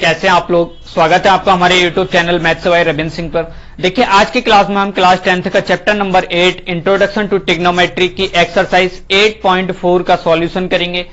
कैसे हैं आप लोग। स्वागत है आपका हमारे YouTube channel maths by Ravindra Singh पर। देखिए आज की क्लास में हम क्लास 10th का chapter number 8 introduction to trigonometry की एक्सरसाइज 8.4 का सॉल्यूशन करेंगे।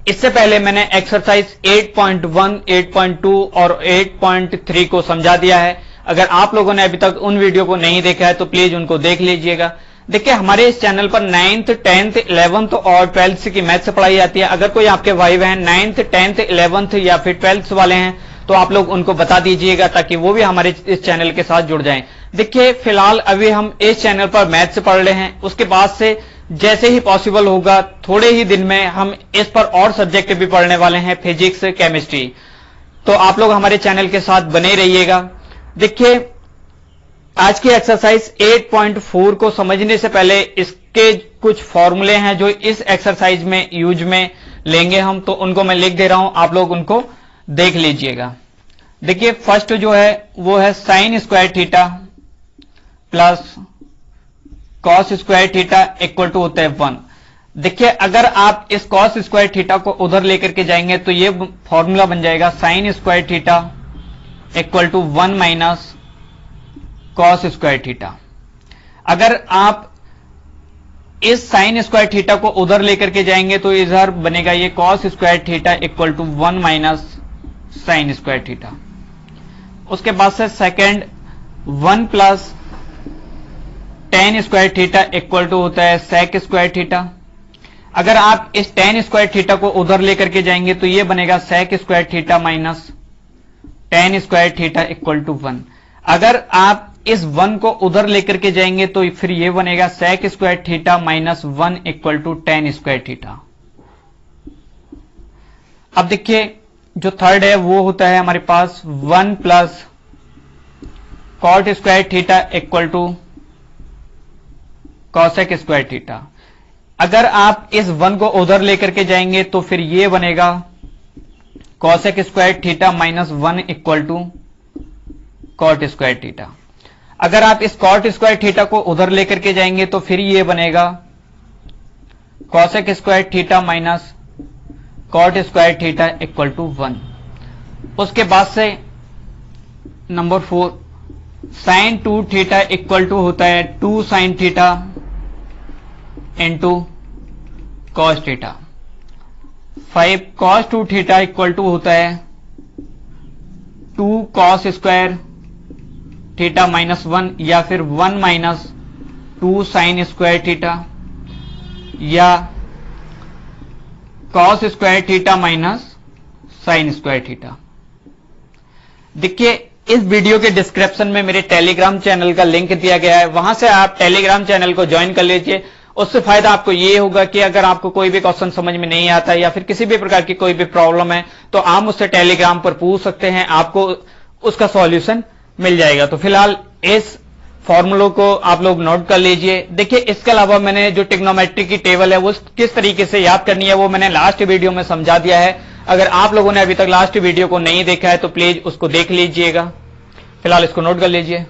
इससे पहले मैंने एक्सरसाइज 8.1, 8.2 और 8.3 को समझा दिया है। अगर आप लोगों ने अभी तक उन वीडियो को नहीं देखा है तो प्लीज उनको देख लीजिएगा। देखिए हमारे इस चैनल पर 9th, 10th, 11th और 12th की मैथ्स पढ़ाई जाती है। अगर कोई आपके भाई बहन 9th, 10th, 11th या फिर 12th वाले हैं तो आप लोग उनको बता दीजिएगा ताकि वो भी हमारे इस चैनल के साथ जुड़ जाएं। देखिए फिलहाल अभी हम इस चैनल पर मैथ्स पढ़ रहे हैं, उसके बाद से जैसे ही पॉसिबल होगा थोड़े ही दिन में हम इस पर और सब्जेक्ट भी पढ़ने वाले हैं, फिजिक्स, केमिस्ट्री। तो आप लोग हमारे चैनल के साथ बने रहिएगा। देखिए आज की एक्सरसाइज 8.4 को समझने से पहले इसके कुछ फॉर्मूले हैं जो इस एक्सरसाइज में यूज में लेंगे हम, तो उनको मैं लिख दे रहा हूं, आप लोग उनको देख लीजिएगा। देखिए फर्स्ट जो है वो है sine square theta plus cos square theta equal to होता है 1। देखिए अगर आप इस कॉस स्क्वायर थीटा को उधर लेकर के जाएंगे तो ये फॉर्मूला बन जाएगा sine square theta equal to 1 minus cos square theta. अगर आप इस साइन स्क्वायर थीटा को उधर लेकर के जाएंगे तो इधर बनेगा ये cos square theta equal to 1 minus sine square theta. उसके बाद से second 1 plus tan square theta equal to होता है सेक स्क्वायर थीटा। अगर आप इस टेन स्क्वायर थीटा को उधर लेकर के जाएंगे तो ये बनेगा sec square theta minus tan square theta equal to 1। अगर आप इस 1 को उधर लेकर के जाएंगे तो फिर ये बनेगा sec square theta minus 1 equal to tan square theta. अब देखिए जो थर्ड है वो होता है हमारे पास 1 plus cot square theta equal to cosec square theta. अगर आप इस 1 को उधर लेकर के जाएंगे तो फिर ये बनेगा cosec square theta minus 1 equal to cot square theta. अगर आप इस कॉट स्क्वायर थीटा को उधर लेकर के जाएंगे तो फिर ये बनेगा cosec square theta minus cot square theta equal to 1। उसके बाद से number 4 sine 2 theta equal to होता है 2 sine theta into cos theta. 5 cos 2 theta equal to होता है 2 कॉस स्क्वायर थीटा माइनस 1 या फिर 1 माइनस 2 साइन स्क्वायर थीटा या cos square theta minus sine square theta. देखिए इस वीडियो के डिस्क्रिप्शन में मेरे टेलीग्राम चैनल का लिंक दिया गया है, वहां से आप टेलीग्राम चैनल को ज्वाइन कर लीजिए। उससे फायदा आपको ये होगा कि अगर आपको कोई भी क्वेश्चन समझ में नहीं आता या फिर किसी भी प्रकार की कोई भी प्रॉब्लम है तो आप मुझसे टेलीग्राम पर पूछ सकते हैं, आपको उसका सॉल्यूशन मिल जाएगा। तो फिलहाल इस फॉर्मूलों को आप लोग नोट कर लीजिए। देखिए इसके अलावा मैंने जो ट्रिग्नोमेट्री की टेबल है वो किस तरीके से याद करनी है वो मैंने लास्ट वीडियो में समझा दिया है। अगर आप लोगों ने अभी तक लास्ट वीडियो को नहीं देखा है तो प्लीज उसको देख लीजिएगा। फिलहाल इसको नोट कर लीजिए।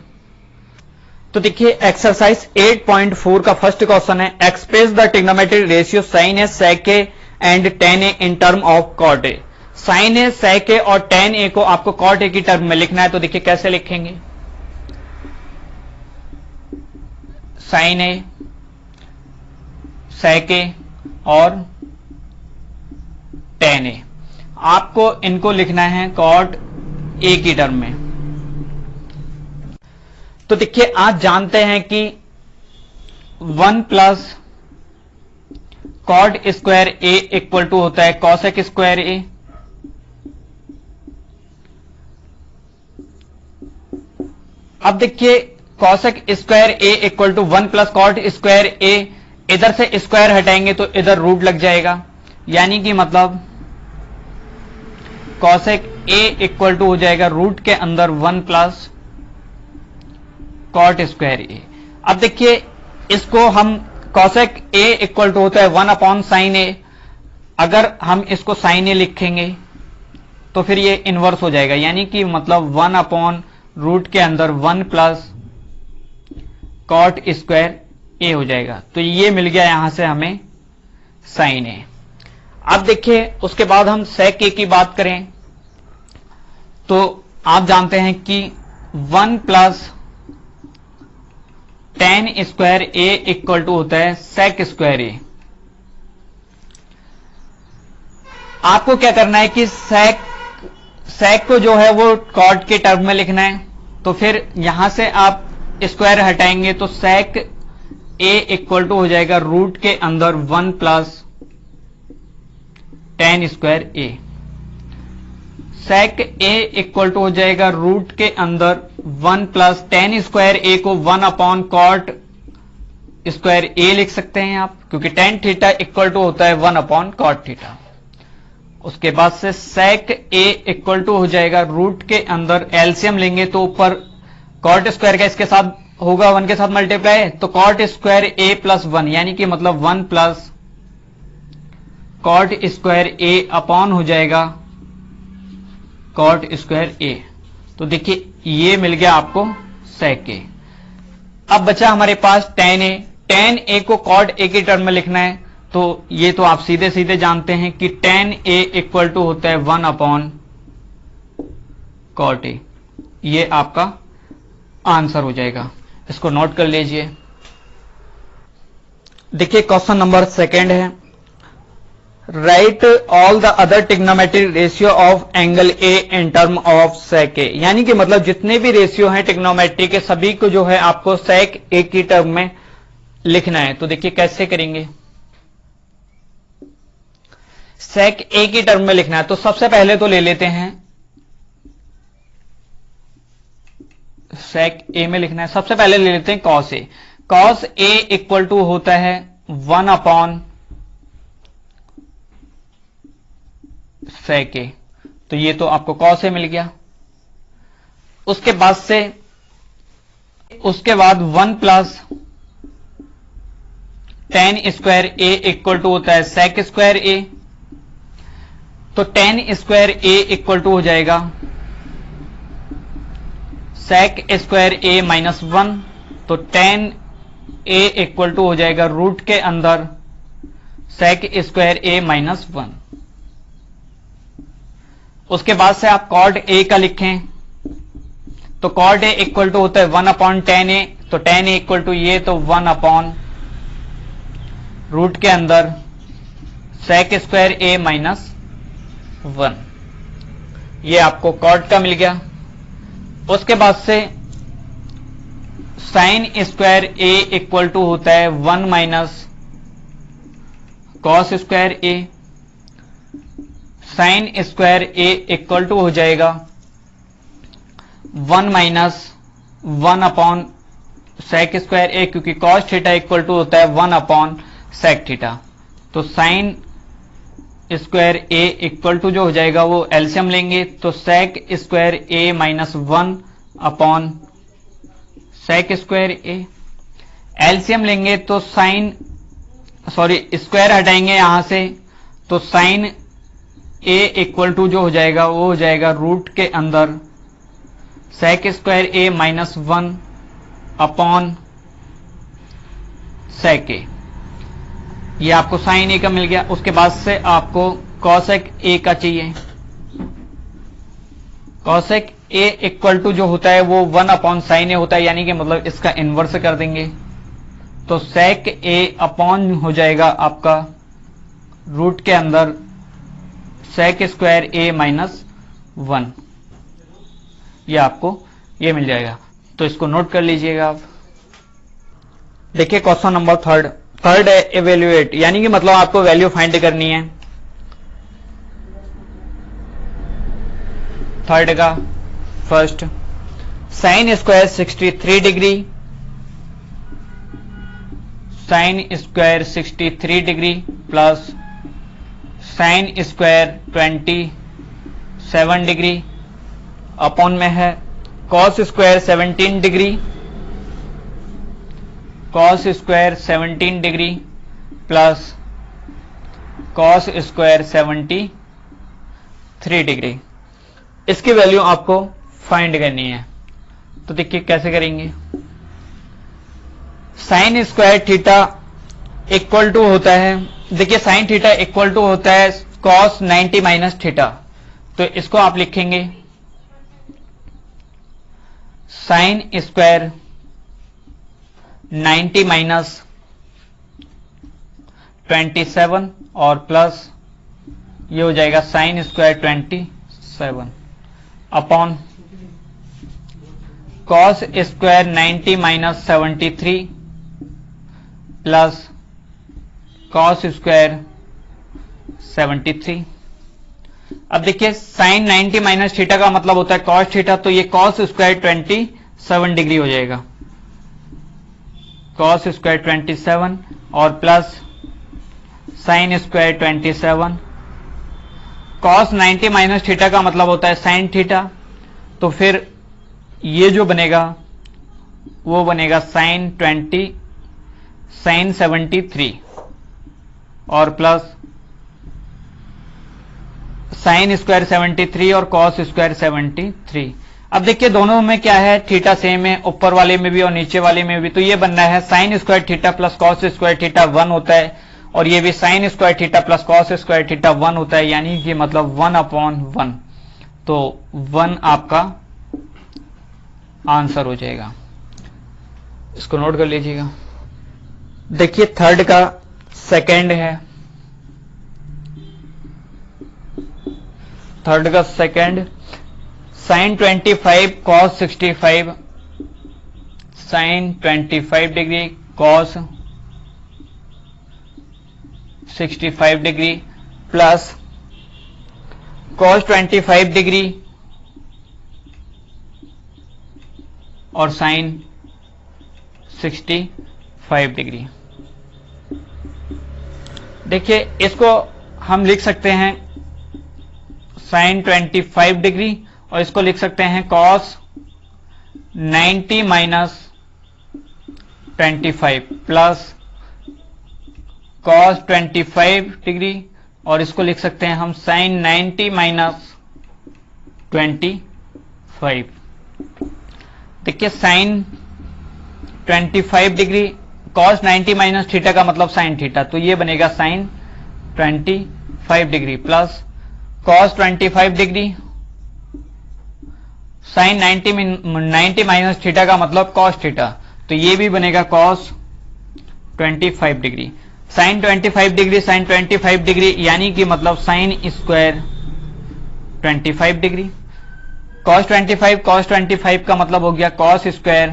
तो देखिए एक्सरसाइज 8.4 का फर्स्ट क्वेश्चन है express the trigonometric ratio sine A sec A and tan A in term of cot A. Sine A sec A और टेन ए को आपको कॉट ए की टर्म में लिखना है। तो देखिए कैसे लिखेंगे, साइन ए सेक ए और टेन ए, आपको इनको लिखना है कॉट ए की टर्म में। तो देखिए आप जानते हैं कि 1 plus cot square A equal to होता है कॉसेक स्क्वायर ए। अब देखिए cosec square A equal to 1 plus cot square A, इधर से स्क्वायर हटाएंगे तो इधर रूट लग जाएगा, यानी कि मतलब कॉसेक ए इक्वल टू हो जाएगा रूट के अंदर 1 प्लस कॉट स्क्वायर ए। अब देखिए इसको हम कॉसेक ए इक्वल टू होता है 1 अपॉन साइन ए। अगर हम इसको साइन ए लिखेंगे तो फिर ये इनवर्स हो जाएगा, यानी कि मतलब 1 अपॉन रूट के अंदर 1 प्लस कॉट स्क्वायर ए हो जाएगा। तो ये मिल गया यहां से हमें साइन ए। अब देखिए उसके बाद हम सेक ए की बात करें तो आप जानते हैं कि 1 plus tan square A equal to होता है sec स्क्वायर ए। आपको क्या करना है कि sec को जो है वो कॉट के टर्म में लिखना है, तो फिर यहां से आप स्क्वायर हटाएंगे तो sec ए इक्वल टू हो जाएगा रूट के अंदर 1 plus tan square A. sec A equal to हो जाएगा रूट के अंदर 1 प्लस tan स्क्वायर ए को 1 अपॉन कॉट स्क्वायर ए लिख सकते हैं आप, क्योंकि tan थीटा इक्वल टू होता है 1 अपॉन कॉट थीटा। उसके बाद से sec ए इक्वल टू हो जाएगा रूट के अंदर, एलसीएम लेंगे तो ऊपर कॉट स्क्वायर का इसके साथ होगा 1 के साथ मल्टीप्लाई, तो कॉट स्क्वायर ए प्लस 1 यानी कि मतलब 1 plus cot square A upon हो जाएगा कॉट स्क्वायर ए। तो देखिए ये मिल गया आपको sec ए। अब बचा हमारे पास tan ए। tan ए को कॉट ए की टर्म में लिखना है, तो ये तो आप सीधे सीधे जानते हैं कि tan ए इक्वल टू होता है 1 अपॉन कॉट ए। ये आपका आंसर हो जाएगा, इसको नोट कर लीजिए। देखिए क्वेश्चन नंबर 2 है, right all the other trigonometric ratio of angle A in term of sec ए। यानी कि मतलब जितने भी रेशियो हैं ट्रिग्नोमेट्री के सभी को जो है आपको sec ए की टर्म में लिखना है। तो देखिए कैसे करेंगे, sec ए की टर्म में लिखना है। तो सबसे पहले तो ले लेते हैं sec ए में लिखना है, सबसे पहले ले लेते हैं cos A. cos A equal to होता है 1 अपॉन sec ए। तो ये तो आपको cos ए मिल गया। उसके बाद 1 plus tan square A equal to होता है sec स्क्वायर ए। तो tan square A equal to हो जाएगा sec स्क्वायर ए माइनस 1। तो tan ए इक्वल टू हो जाएगा रूट के अंदर sec स्क्वायर ए माइनस 1। उसके बाद से आप cot ए का लिखें, तो cot ए इक्वल टू होता है 1 अपॉन tan ए। तो tan ए इक्वल टू ये तो 1 अपॉन रूट के अंदर sec स्क्वायर ए माइनस 1। ये आपको cot का मिल गया। उसके बाद से sin square A equal to होता है 1 minus cos square A. sin square A equal to हो जाएगा 1 minus 1 upon sec square A, क्योंकि cos थीटा इक्वल टू होता है 1 अपॉन sec थीटा। तो sin square A equal to जो हो जाएगा वो एलसीएम लेंगे, तो sec square A minus 1 upon sec square A. LCM लेंगे तो स्क्वायर हटाएंगे यहां से, तो sin ए इक्वल टू जो हो जाएगा वो हो जाएगा रूट के अंदर sec square A minus 1 upon sec ए। ये आपको sin ए का मिल गया। उसके बाद से आपको cosec ए का चाहिए। cosec ए इक्वल टू जो होता है वो 1 अपॉन sin ए होता है, यानी कि मतलब इसका इनवर्स कर देंगे, तो sec ए अपॉन हो जाएगा आपका रूट के अंदर sec स्क्वायर ए माइनस 1। ये आपको ये मिल जाएगा, तो इसको नोट कर लीजिएगा आप। देखिए क्वेश्चन नंबर 3 है इवेल्युएट, यानी कि मतलब आपको वैल्यू फाइंड करनी है। 3 का first, sin square 63 degree, sin square 63 degree plus sin square 27 degree upon में है cos square 17 degree, cos square 17 degree plus cos square 73 degree. इसकी वैल्यू आपको फाइंड करनी है। तो देखिए कैसे करेंगे, sin स्क्वायर थीटा इक्वल टू होता है, देखिए sin थीटा इक्वल टू होता है cos 90 माइनस थीटा। तो इसको आप लिखेंगे साइन स्क्वायर 90 माइनस 27 और प्लस ये हो जाएगा sine square 27 upon cos square 90 minus 73 plus cos square 73। अब देखिए साइन 90 माइनस थीटा का मतलब होता है कॉस थीटा, तो ये कॉस स्क्वायर 27 डिग्री हो जाएगा, कॉस स्क्वायर 27 और plus sine square 27। Cos 90 minus theta का मतलब होता है साइन थीटा, तो फिर ये जो बनेगा वो बनेगा साइन 73 और प्लस साइन स्क्वायर 73 और कॉस स्क्वायर 73। अब देखिए दोनों में क्या है, थीटा सेम है, ऊपर वाले में भी और नीचे वाले में भी, तो ये बनना है sine square theta plus cos square theta 1 होता है, और ये भी sign square theta plus cos square theta 1 होता है, यानी कि मतलब 1/1, तो 1 आपका आंसर हो जाएगा। इसको नोट कर लीजिएगा। देखिए थर्ड का सेकंड है, थर्ड का second sine 25 cos 65, sine 25 degree cos 65 degree plus cos 25 degree और साइन 65 डिग्री। देखिए इसको हम लिख सकते हैं साइन 25 डिग्री और इसको लिख सकते हैं cos 90 minus 25 plus cos 25 degree और इसको लिख सकते हैं हम साइन 90 माइनस 25। देखिए sine 25 degree cos 90 minus theta का मतलब साइन थीटा, तो ये बनेगा sine 25 degree plus cos 25 degree sine 90 minus theta का मतलब कॉस थीटा, तो ये भी बनेगा cos 25 degree. Sine 25 degree sine 25 degree यानी कि मतलब साइन स्क्वायर 25 डिग्री, कॉस 25 का मतलब हो गया कॉस स्क्वायर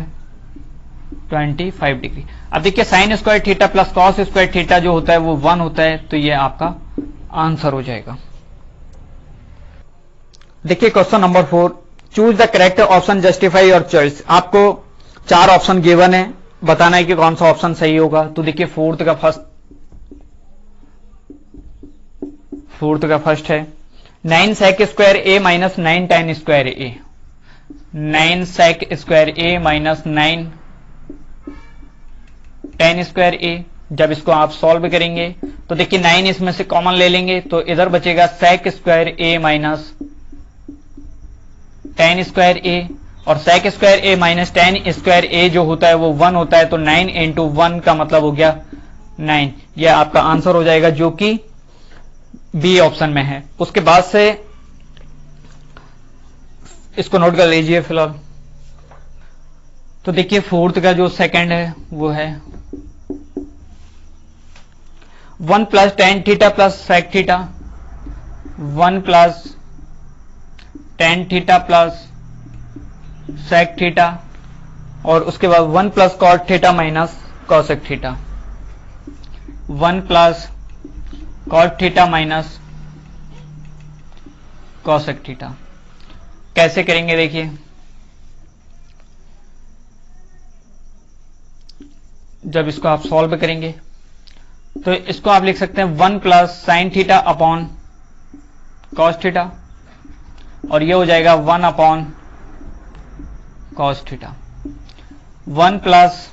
25 डिग्री। अब देखिए sine square theta plus cos square theta जो होता है वो 1 होता है, तो ये आपका आंसर हो जाएगा। देखिए question number 4, choose the correct option justify your choice. आपको 4 ऑप्शन गिवन है, बताना है कि कौन सा ऑप्शन सही होगा। तो देखिए फोर्थ का फर्स्ट है 9 sec square A minus 9 tan square A, 9 sec square A minus 9 tan square ए। जब इसको आप सॉल्व करेंगे तो देखिए 9 इसमें से कॉमन ले लेंगे तो इधर बचेगा sec square A minus tan square A, और sec square A minus tan square ए जो होता है वो 1 होता है, तो 9 इंटू 1 का मतलब हो गया 9। यह आपका आंसर हो जाएगा जो कि बी ऑप्शन में है। उसके बाद से इसको नोट कर लीजिए फिलहाल। तो देखिए फोर्थ का जो सेकंड है वो है 1 plus tan theta plus sec theta, 1 plus tan theta plus sec theta, और उसके बाद 1 plus cot theta minus cosec theta, 1 plus cot theta minus cosec theta. कैसे करेंगे देखिए, जब इसको आप सॉल्व करेंगे तो इसको आप लिख सकते हैं 1 plus sine theta upon cos theta, और ये हो जाएगा 1 अपॉन कॉस थीटा। 1 प्लस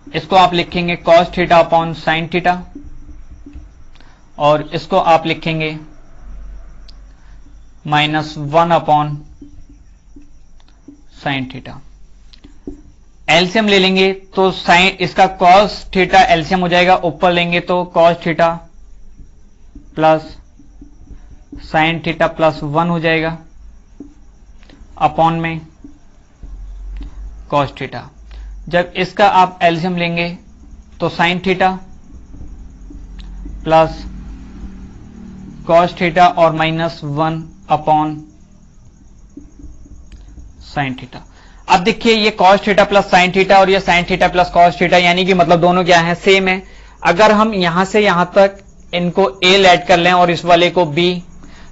इसको आप लिखेंगे cos theta upon sine theta, और इसको आप लिखेंगे minus 1 upon sine theta. LCM ले लेंगे तो साइन इसका कॉस थीटा एलसीएम हो जाएगा, ऊपर लेंगे तो cos theta plus sine theta plus 1 हो जाएगा अपॉन में कॉस थीटा। जब इसका आप एलसीएम लेंगे तो sign theta plus cos theta और माइनस 1 अपॉन साइन थीटा। अब देखिए ये cos theta plus sine theta और ये sign theta plus cos theta, यानी कि मतलब दोनों क्या है, सेम है। अगर हम यहां से यहां तक इनको a ऐड कर लें और इस वाले को b,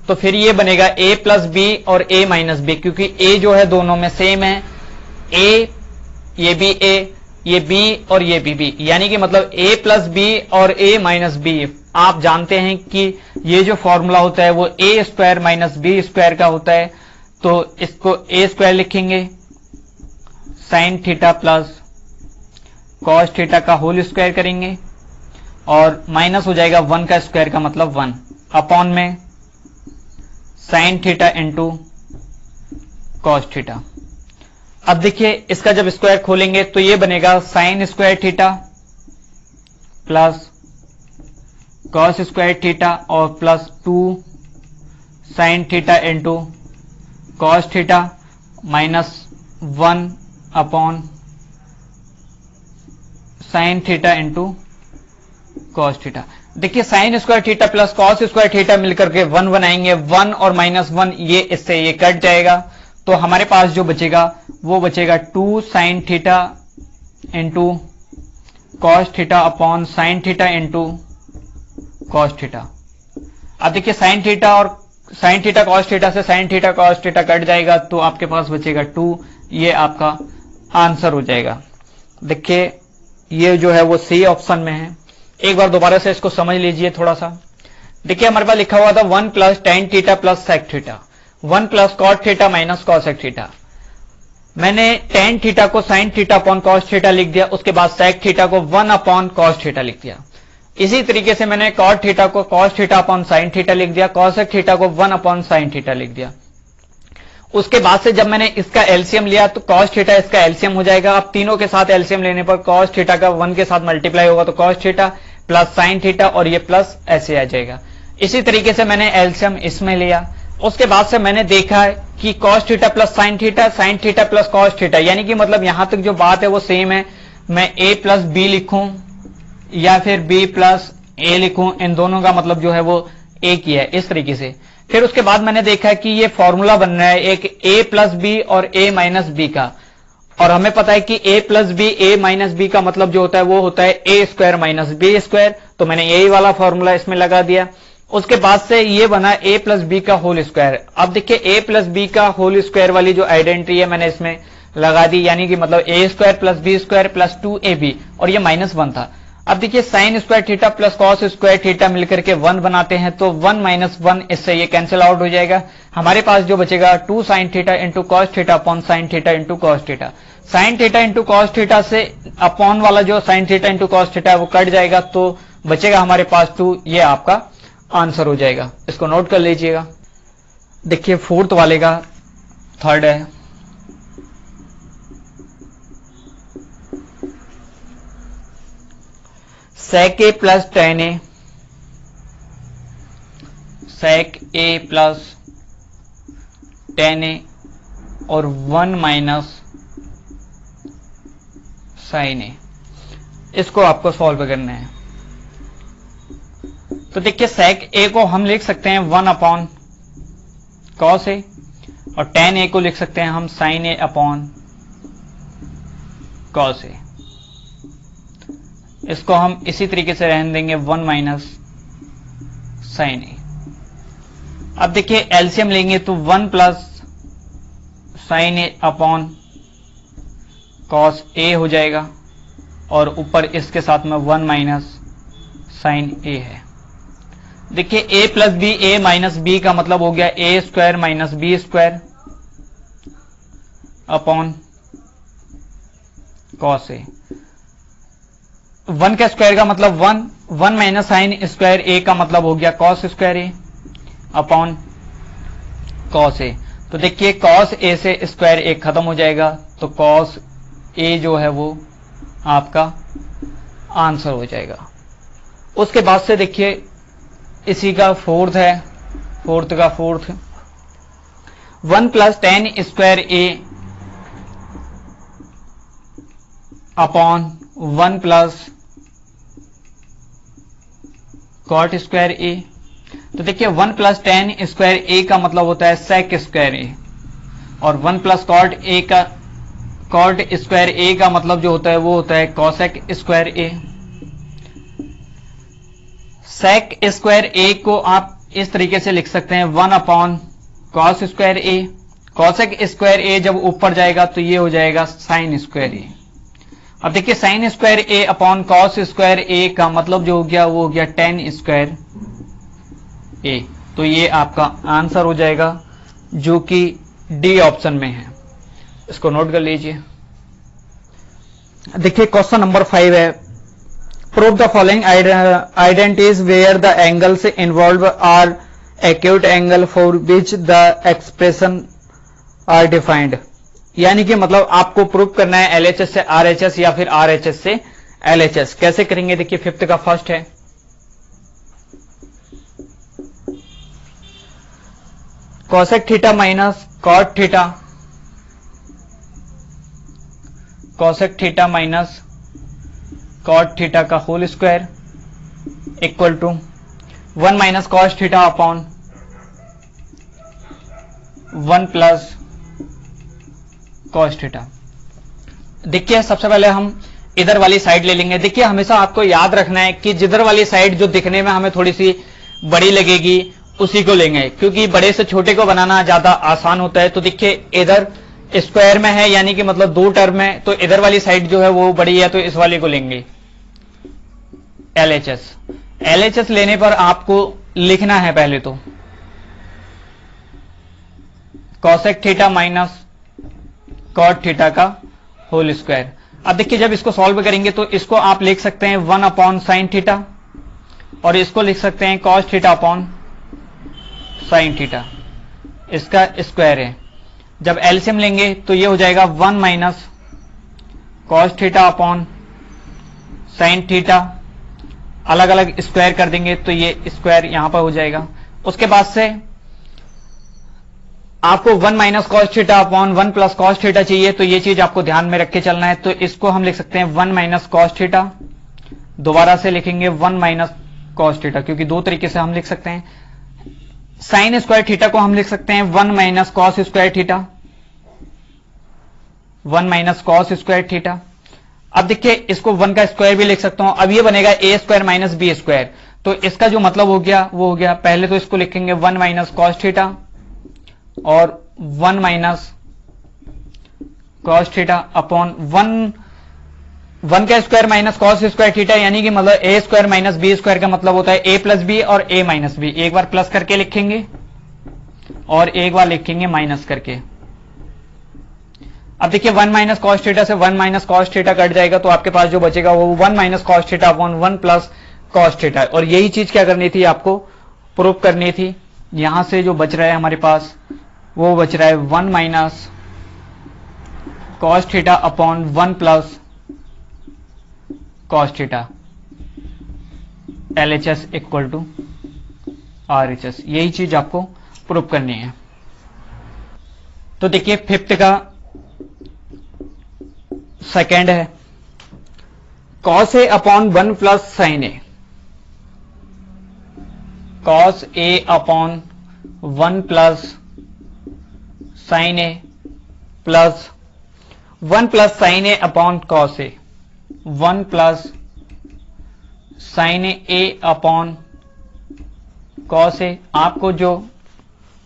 तो फिर ये बनेगा a प्लस बी और a माइनस बी, क्योंकि a जो है दोनों में सेम है। a, ये भी a, ये b और ये भी b, यानी कि मतलब a प्लस बी और a माइनस बी। आप जानते हैं कि ये जो फॉर्मूला होता है वो a square minus B square का होता है, तो इसको a स्क्वायर लिखेंगे sine theta plus cos theta का होल स्क्वायर करेंगे और माइनस हो जाएगा 1 का स्क्वायर का मतलब 1 अपॉन में sine theta into cos theta. अब देखिए इसका जब स्क्वायर खोलेंगे तो ये बनेगा sine square theta plus cos square theta और plus 2 sine theta into cos theta minus 1 upon sine theta into cos theta. देखिए sine square theta plus cos square theta मिलकर के 1 बनाएंगे, 1 और माइनस 1 ये इससे ये कट जाएगा, तो हमारे पास जो बचेगा वो बचेगा 2 sine theta into cos theta upon sine theta into cos theta. अब देखिए साइन थीटा और साइन थीटा कॉस थीटा से sine theta cos theta cut जाएगा, तो आपके पास बचेगा 2, ये आपका आंसर हो जाएगा। देखिए ये जो है वो सी ऑप्शन में है। एक बार दोबारा से इसको समझ लीजिए थोड़ा सा। देखिए हमारे पास लिखा हुआ था 1 plus tan theta plus sec theta, 1 plus cot theta minus cosec theta. मैंने टेन थीटा को sine theta upon cos theta लिख दिया, उसके बाद सेक थीटा को 1 अपॉन कॉस थीटा लिख दिया। इसी तरीके से मैंने कॉट थीटा को cos theta upon sine theta लिख दिया, कॉसेक थीटा को 1 अपॉन साइन थीटा लिख दिया। उसके बाद से जब मैंने इसका एलसीएम लिया तो कॉस थीटा इसका एलसीएम हो जाएगा। अब तीनों के साथ एलसीएम लेने पर कॉस थीटा का 1 के साथ मल्टीप्लाई होगा तो cos theta plus sine theta और ये प्लस ऐसे आ जाएगा। इसी तरीके से मैंने एलसीएम इसमें लिया। उसके बाद से मैंने देखा कि cos theta plus sine theta plus cos theta, यानी कि मतलब यहां तक जो बात है वो सेम है। मैं a प्लस बी लिखूं या फिर b प्लस ए लिखूं, इन दोनों का मतलब जो है वो एक ही है, इस तरीके से। फिर उसके बाद मैंने देखा कि ये फॉर्मूला बन रहा है एक a प्लस बी और a माइनस बी का, और हमें पता है कि a plus B a minus B का मतलब जो होता है वो होता है a square minus B square, तो मैंने यही वाला फॉर्मूला इसमें लगा दिया। उसके बाद से ये बना a प्लस बी का होल स्क्वायर। अब देखिए a प्लस बी का होल स्क्वायर वाली जो आइडेंटिटी है मैंने इसमें लगा दी, यानी कि मतलब a square plus B square plus 2ab, और ये माइनस 1 था। अब देखिए sine square theta plus cos square theta मिलकर के 1 बनाते हैं, तो 1 माइनस 1 इससे ये कैंसिल आउट हो जाएगा। हमारे पास जो बचेगा 2 sine theta into cos theta upon sine theta into cos theta. Sine theta into cos theta से अपॉन वाला जो sign theta into cos theta है वो कट जाएगा, तो बचेगा हमारे पास 2, ये आपका आंसर हो जाएगा। इसको नोट कर लीजिएगा। देखिए फोर्थ वाले का थर्ड है, सेक A plus tan A, sec A plus tan ए और 1 माइनस साइन ए, इसको आपको सॉल्व करना है। तो देखिए सेक ए को हम लिख सकते हैं 1 अपॉन कॉस ए, और टेन ए को लिख सकते हैं हम sign A upon cos A. इसको हम इसी तरीके से रहने देंगे 1 माइनस साइन ए। अब देखिए एलसीएम लेंगे तो 1 plus sine A upon cos ए हो जाएगा, और ऊपर इसके साथ में 1 माइनस साइन ए है। देखिए a plus B a minus B का मतलब हो गया a square minus B square upon cos A. 1 का स्क्वायर का मतलब 1 माइनस साइन स्क्वायर a का मतलब हो गया cos square a upon cos A. तो देखिए कॉस ए से स्क्वायर a खत्म हो जाएगा, तो कॉस a जो है वो आपका आंसर हो जाएगा। उसके बाद से देखिए इसी का फोर्थ है, fourth 1 plus tan square A upon 1 plus cot square A. तो देखिए 1 प्लस टेन स्क्वायर ए का मतलब होता है सेक स्क्वायर ए, और 1 प्लस कॉट ए का कॉट स्क्वायर ए का मतलब जो होता है वो होता है cosec square A. Sec square A को आप इस तरीके से लिख सकते हैं 1 अपॉन कॉस स्क्वायर ए। कॉसेक स्क्वायर ए जब ऊपर जाएगा तो ये हो जाएगा साइन स्क्वायर ए। अब देखिए sine square A upon cos square A का मतलब जो हो गया वो हो गया टेन स्क्वायर ए। तो ये आपका आंसर हो जाएगा जो कि डी ऑप्शन में है, इसको नोट कर लीजिए। देखिए क्वेश्चन नंबर 5 है, prove the following identities where the angles involved are acute angle for which the expression are defined. यानी कि मतलब आपको प्रूव करना है एलएचएस से आरएचएस या फिर आरएचएस से एलएचएस। कैसे करेंगे, देखिए फिफ्थ का फर्स्ट है, cosec theta minus cot theta, cosec theta minus cot theta का whole square equal to 1 minus cos theta upon 1 plus cos theta. देखिए सबसे पहले हम इधर वाली साइड ले लेंगे। देखिए हमेशा आपको याद रखना है कि जिधर वाली साइड जो दिखने में हमें थोड़ी सी बड़ी लगेगी उसी को लेंगे, क्योंकि बड़े से छोटे को बनाना ज्यादा आसान होता है। तो देखिए इधर स्क्वायर में है यानी कि मतलब 2 टर्म है, तो इधर वाली साइड जो है वो बड़ी है तो इस वाले को लेंगे एलएचएस। एलएचएस लेने पर आपको लिखना है पहले तो cosec theta minus cot theta का होल स्क्वायर। अब देखिए जब इसको सॉल्व करेंगे तो इसको आप लिख सकते हैं 1 अपॉन साइन थीटा, और इसको लिख सकते हैं cos theta upon sine theta, इसका स्क्वायर है। जब एलसीएम लेंगे तो ये हो जाएगा 1 minus cos theta upon sine theta, अलग अलग स्क्वायर कर देंगे तो ये स्क्वायर यहां पर हो जाएगा। उसके बाद से आपको 1 minus cos theta upon 1 plus cos theta चाहिए, तो ये चीज आपको ध्यान में रख के चलना है। तो इसको हम लिख सकते हैं 1 माइनस कॉस थीटा, दोबारा से लिखेंगे 1 माइनस कॉस थीटा, क्योंकि 2 तरीके से हम लिख सकते हैं। साइन स्क्वायर थीटा को हम लिख सकते हैं 1 minus cos square theta, 1 minus cos square theta. अब देखिए इसको 1 का स्क्वायर भी लिख सकता हूं। अब ये बनेगा ए स्क्वायर माइनस बी स्क्वायर। तो इसका जो मतलब हो गया वो हो गया, पहले तो इसको लिखेंगे 1 माइनस कॉस थीटा और 1 माइनस कॉस थीटा अपॉन 1 का square minus cos square theta, यानी कि मतलब ए स्क्वायर माइनस बी स्क्वायर का मतलब होता है ए प्लस बी और ए माइनस बी। एक बार प्लस करके लिखेंगे और एक बार लिखेंगे माइनस करके। अब देखिए 1 माइनस कॉस थीटा से 1 माइनस कॉस थीटा कट जाएगा, तो आपके पास जो बचेगा वो 1 minus cos theta upon 1 plus cos theta. और यही चीज क्या करनी थी, आपको प्रूव करनी थी। यहां से जो बच रहा है हमारे पास वो बच रहा है 1 minus cos theta upon 1 plus cos theta, LHS equal to RHS. यही चीज आपको प्रूव करनी है। तो देखिए फिफ्थ का सेकेंड है, cos A upon 1 plus sine A, cos A upon 1 plus sine A plus 1 plus sine A upon cos A, 1 plus sine A upon cos ए। आपको जो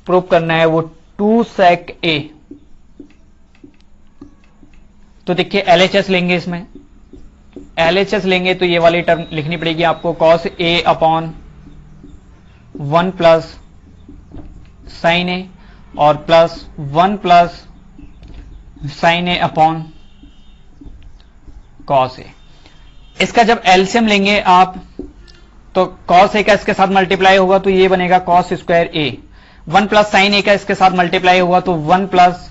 प्रूव करना है वो 2 सेक ए। तो देखिए एलएचएस लेंगे, इसमें एलएचएस लेंगे तो ये वाली टर्म लिखनी पड़ेगी आपको, cos A upon 1 plus sine A और plus 1 plus sine A upon cos ए। इसका जब एलसीएम लेंगे आप तो कॉस ए का इसके साथ मल्टीप्लाई होगा तो ये बनेगा cos square A. 1 plus sine A का इसके साथ मल्टीप्लाई होगा तो 1 प्लस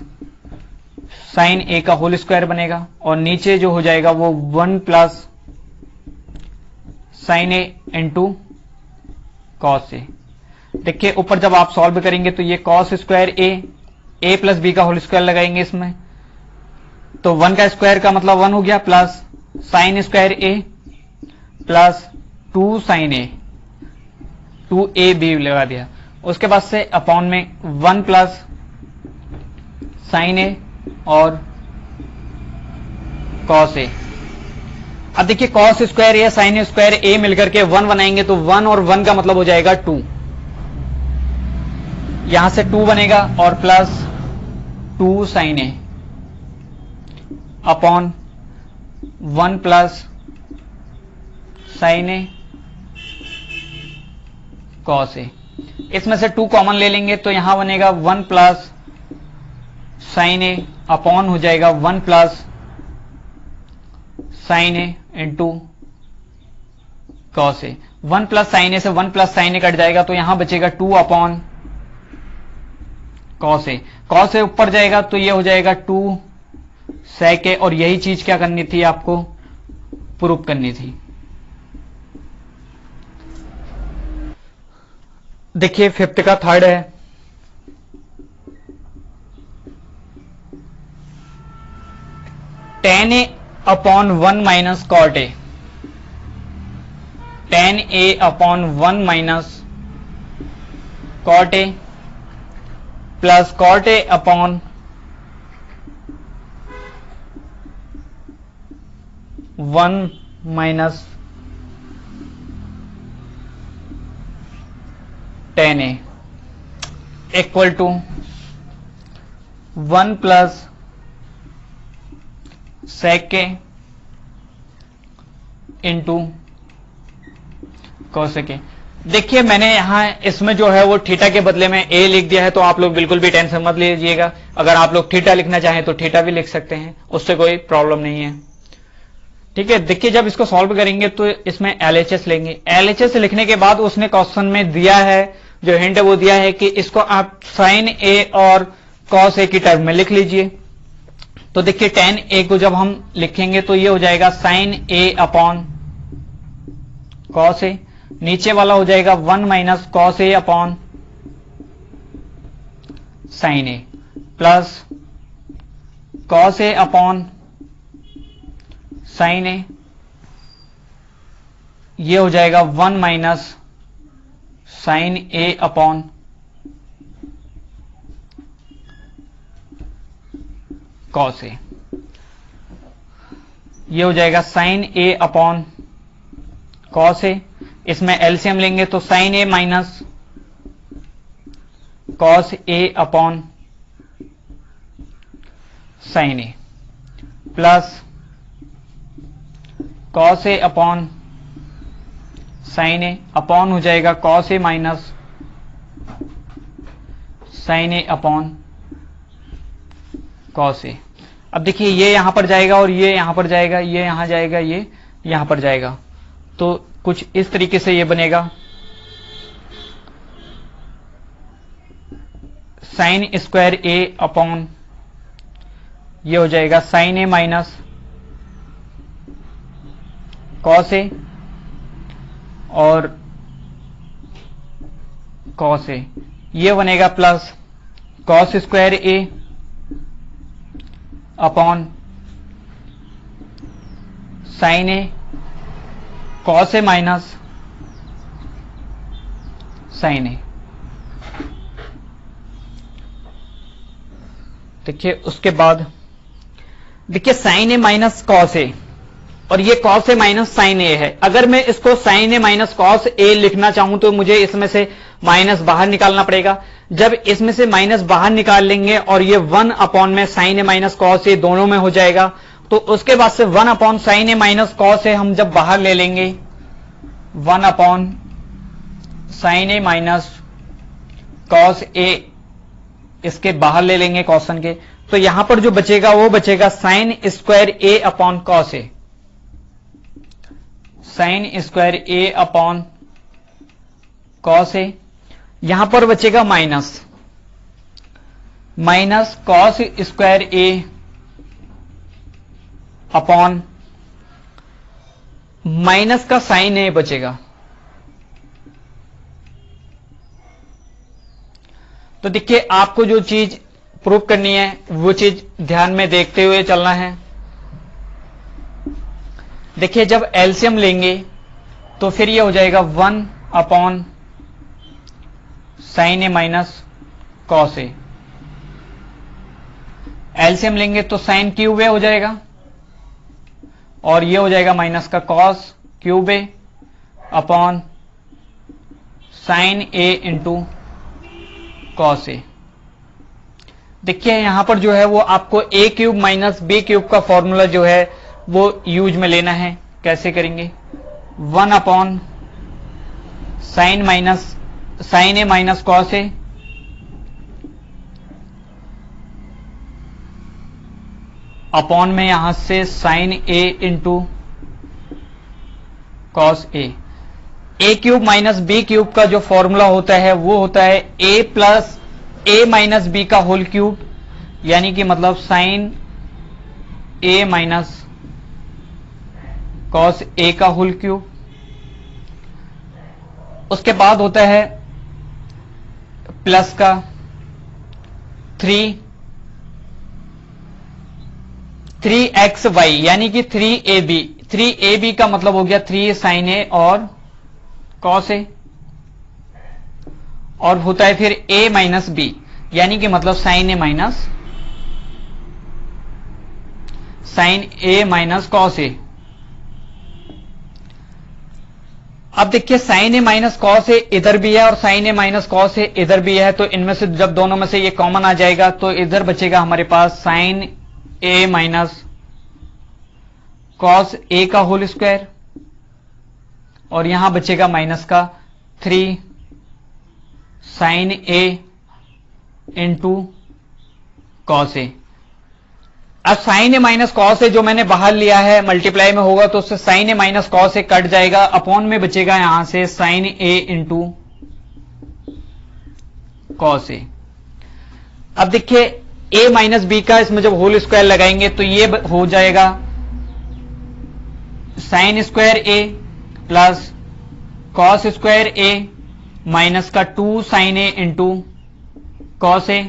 साइन ए का होल स्क्वायर बनेगा, और नीचे जो हो जाएगा वो 1 plus sine A into cos A. देखिए ऊपर जब आप सॉल्व करेंगे तो ये cos square A plus B का होल स्क्वायर लगाएंगे इसमें, तो 1 का स्क्वायर का मतलब 1 हो गया plus sign square A plus 2 sine A, 2ab लगा दिया, उसके बाद से अपॉन में 1 प्लस साइन ए और कॉस ए। अब देखिए cos square A sine square A मिलकर के 1 बनाएंगे तो 1 और 1 का मतलब हो जाएगा 2, यहां से 2 बनेगा और plus 2 sine A upon 1 plus sine A cos A. इसमें से 2 कॉमन ले लेंगे तो यहां बनेगा 1 प्लस साइन ए अपॉन हो जाएगा 1 plus sine A into cos A. 1 plus sine ए से 1 प्लस साइन ए कट जाएगा तो यहां बचेगा 2 upon cos A. Cos A ऊपर जाएगा तो ये हो जाएगा 2 सेक ए, और यही चीज क्या करनी थी आपको, प्रूव करनी थी। देखिए फिफ्थ का थर्ड है, tan a upon 1 minus cot A, tan a upon 1 minus cot A plus cot A upon 1 minus tan a equal to 1 plus sec A into cosec A. देखिए मैंने यहां इसमें जो है वो थीटा के बदले में ए लिख दिया है, तो आप लोग बिल्कुल भी टेंशन मत लीजिएगा। अगर आप लोग थीटा लिखना चाहें तो थीटा भी लिख सकते हैं, उससे कोई प्रॉब्लम नहीं है। ठीक है, देखिए जब इसको सॉल्व करेंगे तो इसमें LHS लेंगे। LHS लिखने के बाद उसने क्वेश्चन में दिया है, जो हिंट है वो दिया है कि इसको आप साइन ए और कॉस ए की टर्म में लिख लीजिए। तो देखिए tan a को जब हम लिखेंगे तो ये हो जाएगा साइन ए अपॉन कॉस ए, नीचे वाला हो जाएगा 1 minus cos A upon sine A plus cos A upon sine ए, ये हो जाएगा 1 minus sine A upon cos ए, ये हो जाएगा साइन ए अपॉन कॉस ए। इसमें एलसीएम लेंगे तो sign A minus cos A upon sine A plus cos A upon sine A, upon हो जाएगा cos A minus sine A upon cos A. अब देखिए ये यहां पर जाएगा और ये यहां पर जाएगा, ये यहां जाएगा, ये यहां पर जाएगा, तो कुछ इस तरीके से ये बनेगा साइन स्क्वायर ए अपॉन, ये हो जाएगा साइन ए माइनस कॉस ए और कॉस ए, ये बनेगा plus cos square A upon sine A cos A minus sine ए। देखिए उसके बाद देखिए साइन ए माइनस कॉस ए, और ये कॉस ए माइनस साइन ए है। अगर मैं इसको साइन ए माइनस कॉस ए लिखना चाहूं तो मुझे इसमें से माइनस बाहर निकालना पड़ेगा। जब इसमें से माइनस बाहर निकाल लेंगे और ये 1 अपॉन में साइन ए माइनस कॉस ए दोनों में हो जाएगा, तो उसके बाद से 1 upon sine A minus cos ए हम जब बाहर ले लेंगे, 1 upon sine A minus cos ए इसके बाहर ले लेंगे क्वेश्चन के, तो यहां पर जो बचेगा वो बचेगा sine square A upon cos A, sine square A upon cos ए। यहां पर बचेगा minus minus cos square A upon minus का साइन ए बचेगा। तो देखिए आपको जो चीज प्रूव करनी है वो चीज ध्यान में देखते हुए चलना है। देखिए जब एलसीएम लेंगे तो फिर ये हो जाएगा 1 upon sine A minus cos A. LCM लेंगे तो साइन क्यूब ए हो जाएगा और ये हो जाएगा माइनस का cos cube A upon sine A into cos A. देखिए यहां पर जो है वो आपको ए क्यूब माइनस बी क्यूब का फॉर्मूला जो है वो यूज में लेना है। कैसे करेंगे? 1 upon sine A minus cos A upon में यहां से sign A into cos A cube minus B cube का जो फॉर्मूला होता है वो होता है ए प्लस ए माइनस बी का होल क्यूब, यानी कि मतलब साइन ए माइनस कॉस ए का होल क्यूब। उसके बाद होता है प्लस का 3xy यानी कि 3ab का मतलब हो गया 3 साइन ए और कॉस ए, और होता है फिर a माइनस बी यानी कि मतलब sine A minus cos A. अब देखिए साइन ए माइनस कॉस ए इधर भी है और साइन ए माइनस कॉस ए इधर भी है, तो इनमें से जब दोनों में से ये कॉमन आ जाएगा तो इधर बचेगा हमारे पास साइन ए माइनस कॉस ए का होल स्क्वायर और यहां बचेगा माइनस का 3 sign A into cos A. अब साइन ए माइनस कॉस ए जो मैंने बाहर लिया है मल्टीप्लाई में होगा तो उससे sign A minus cos A cut जाएगा, अपॉन में बचेगा यहां से sign A into cos A. अब देखिए a माइनस बी का इसमें जब होल स्क्वायर लगाएंगे तो ये हो जाएगा sine square A plus cos square A minus का 2 साइन ए इंटू कॉस ए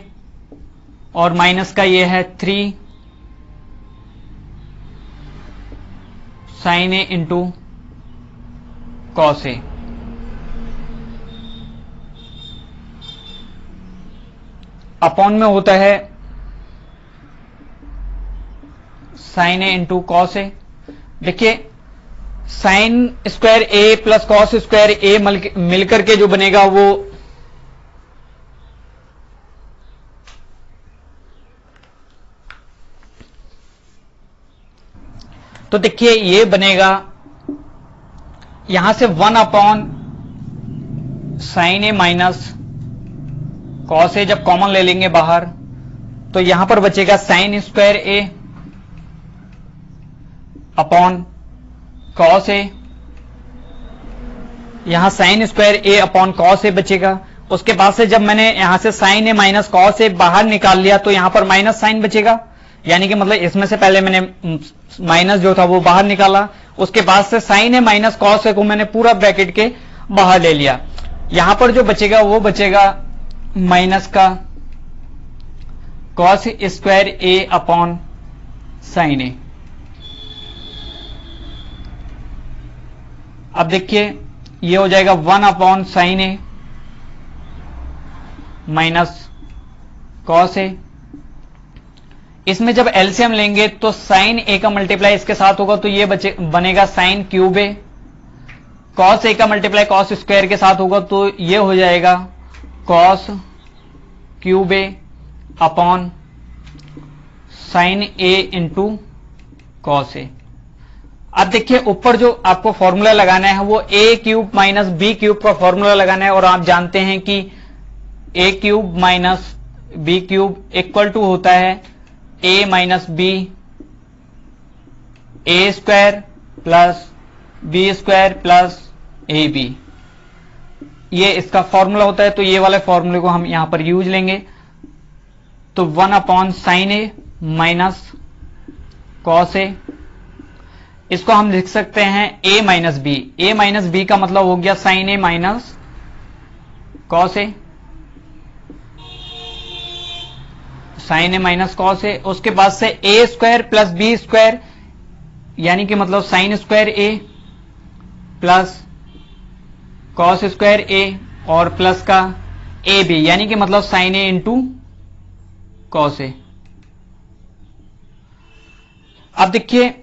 और माइनस का ये है 3 sign A into cos A. Upon में होता है sign A into cos A. देखिए sine square A plus cos square A मिलकर के जो बनेगा वो तो देखिए ये बनेगा यहां से 1 upon sine A minus cos ए, जब कॉमन ले लेंगे बाहर तो यहां पर बचेगा sine square A upon cos ए, यहां sign square A upon cos ए बचेगा। उसके बाद से जब मैंने यहां से साइन ए माइनस कॉस ए बाहर निकाल लिया तो यहां पर माइनस साइन बचेगा, यानी कि मतलब इसमें से पहले मैंने माइनस जो था वो बाहर निकाला, उसके बाद से साइन ए माइनस कॉस ए को मैंने पूरा ब्रैकेट के बाहर ले लिया। यहां पर जो बचेगा वो बचेगा माइनस का cos square A upon sine ए। अब देखिए ये हो जाएगा 1 upon sine A minus cos ए। इसमें जब एलसीएम लेंगे तो साइन ए का मल्टीप्लाई इसके साथ होगा तो ये बनेगा sine cube A, cos A का मल्टीप्लाई कॉस स्क्वायर के साथ होगा तो ये हो जाएगा cos cube A upon sine A into cos A. अब देखिए ऊपर जो आपको फॉर्मूला लगाना है वो A cube minus B cube का फॉर्मूला लगाना है, और आप जानते हैं कि A cube minus B cube equal to होता है A minus B A square plus B square plus A B, ये इसका फॉर्मूला होता है। तो ये वाले फॉर्मूले को हम यहां पर यूज लेंगे, तो 1 upon sine A minus cos A, इसको हम लिख सकते हैं a minus B. A minus B का मतलब हो गया sine A minus cos A, sine A minus cos A. उसके बाद से A square plus B square, यानी कि मतलब sine square A plus cos square A और प्लस का ए बी, यानी कि मतलब sine A into cos A. अब देखिए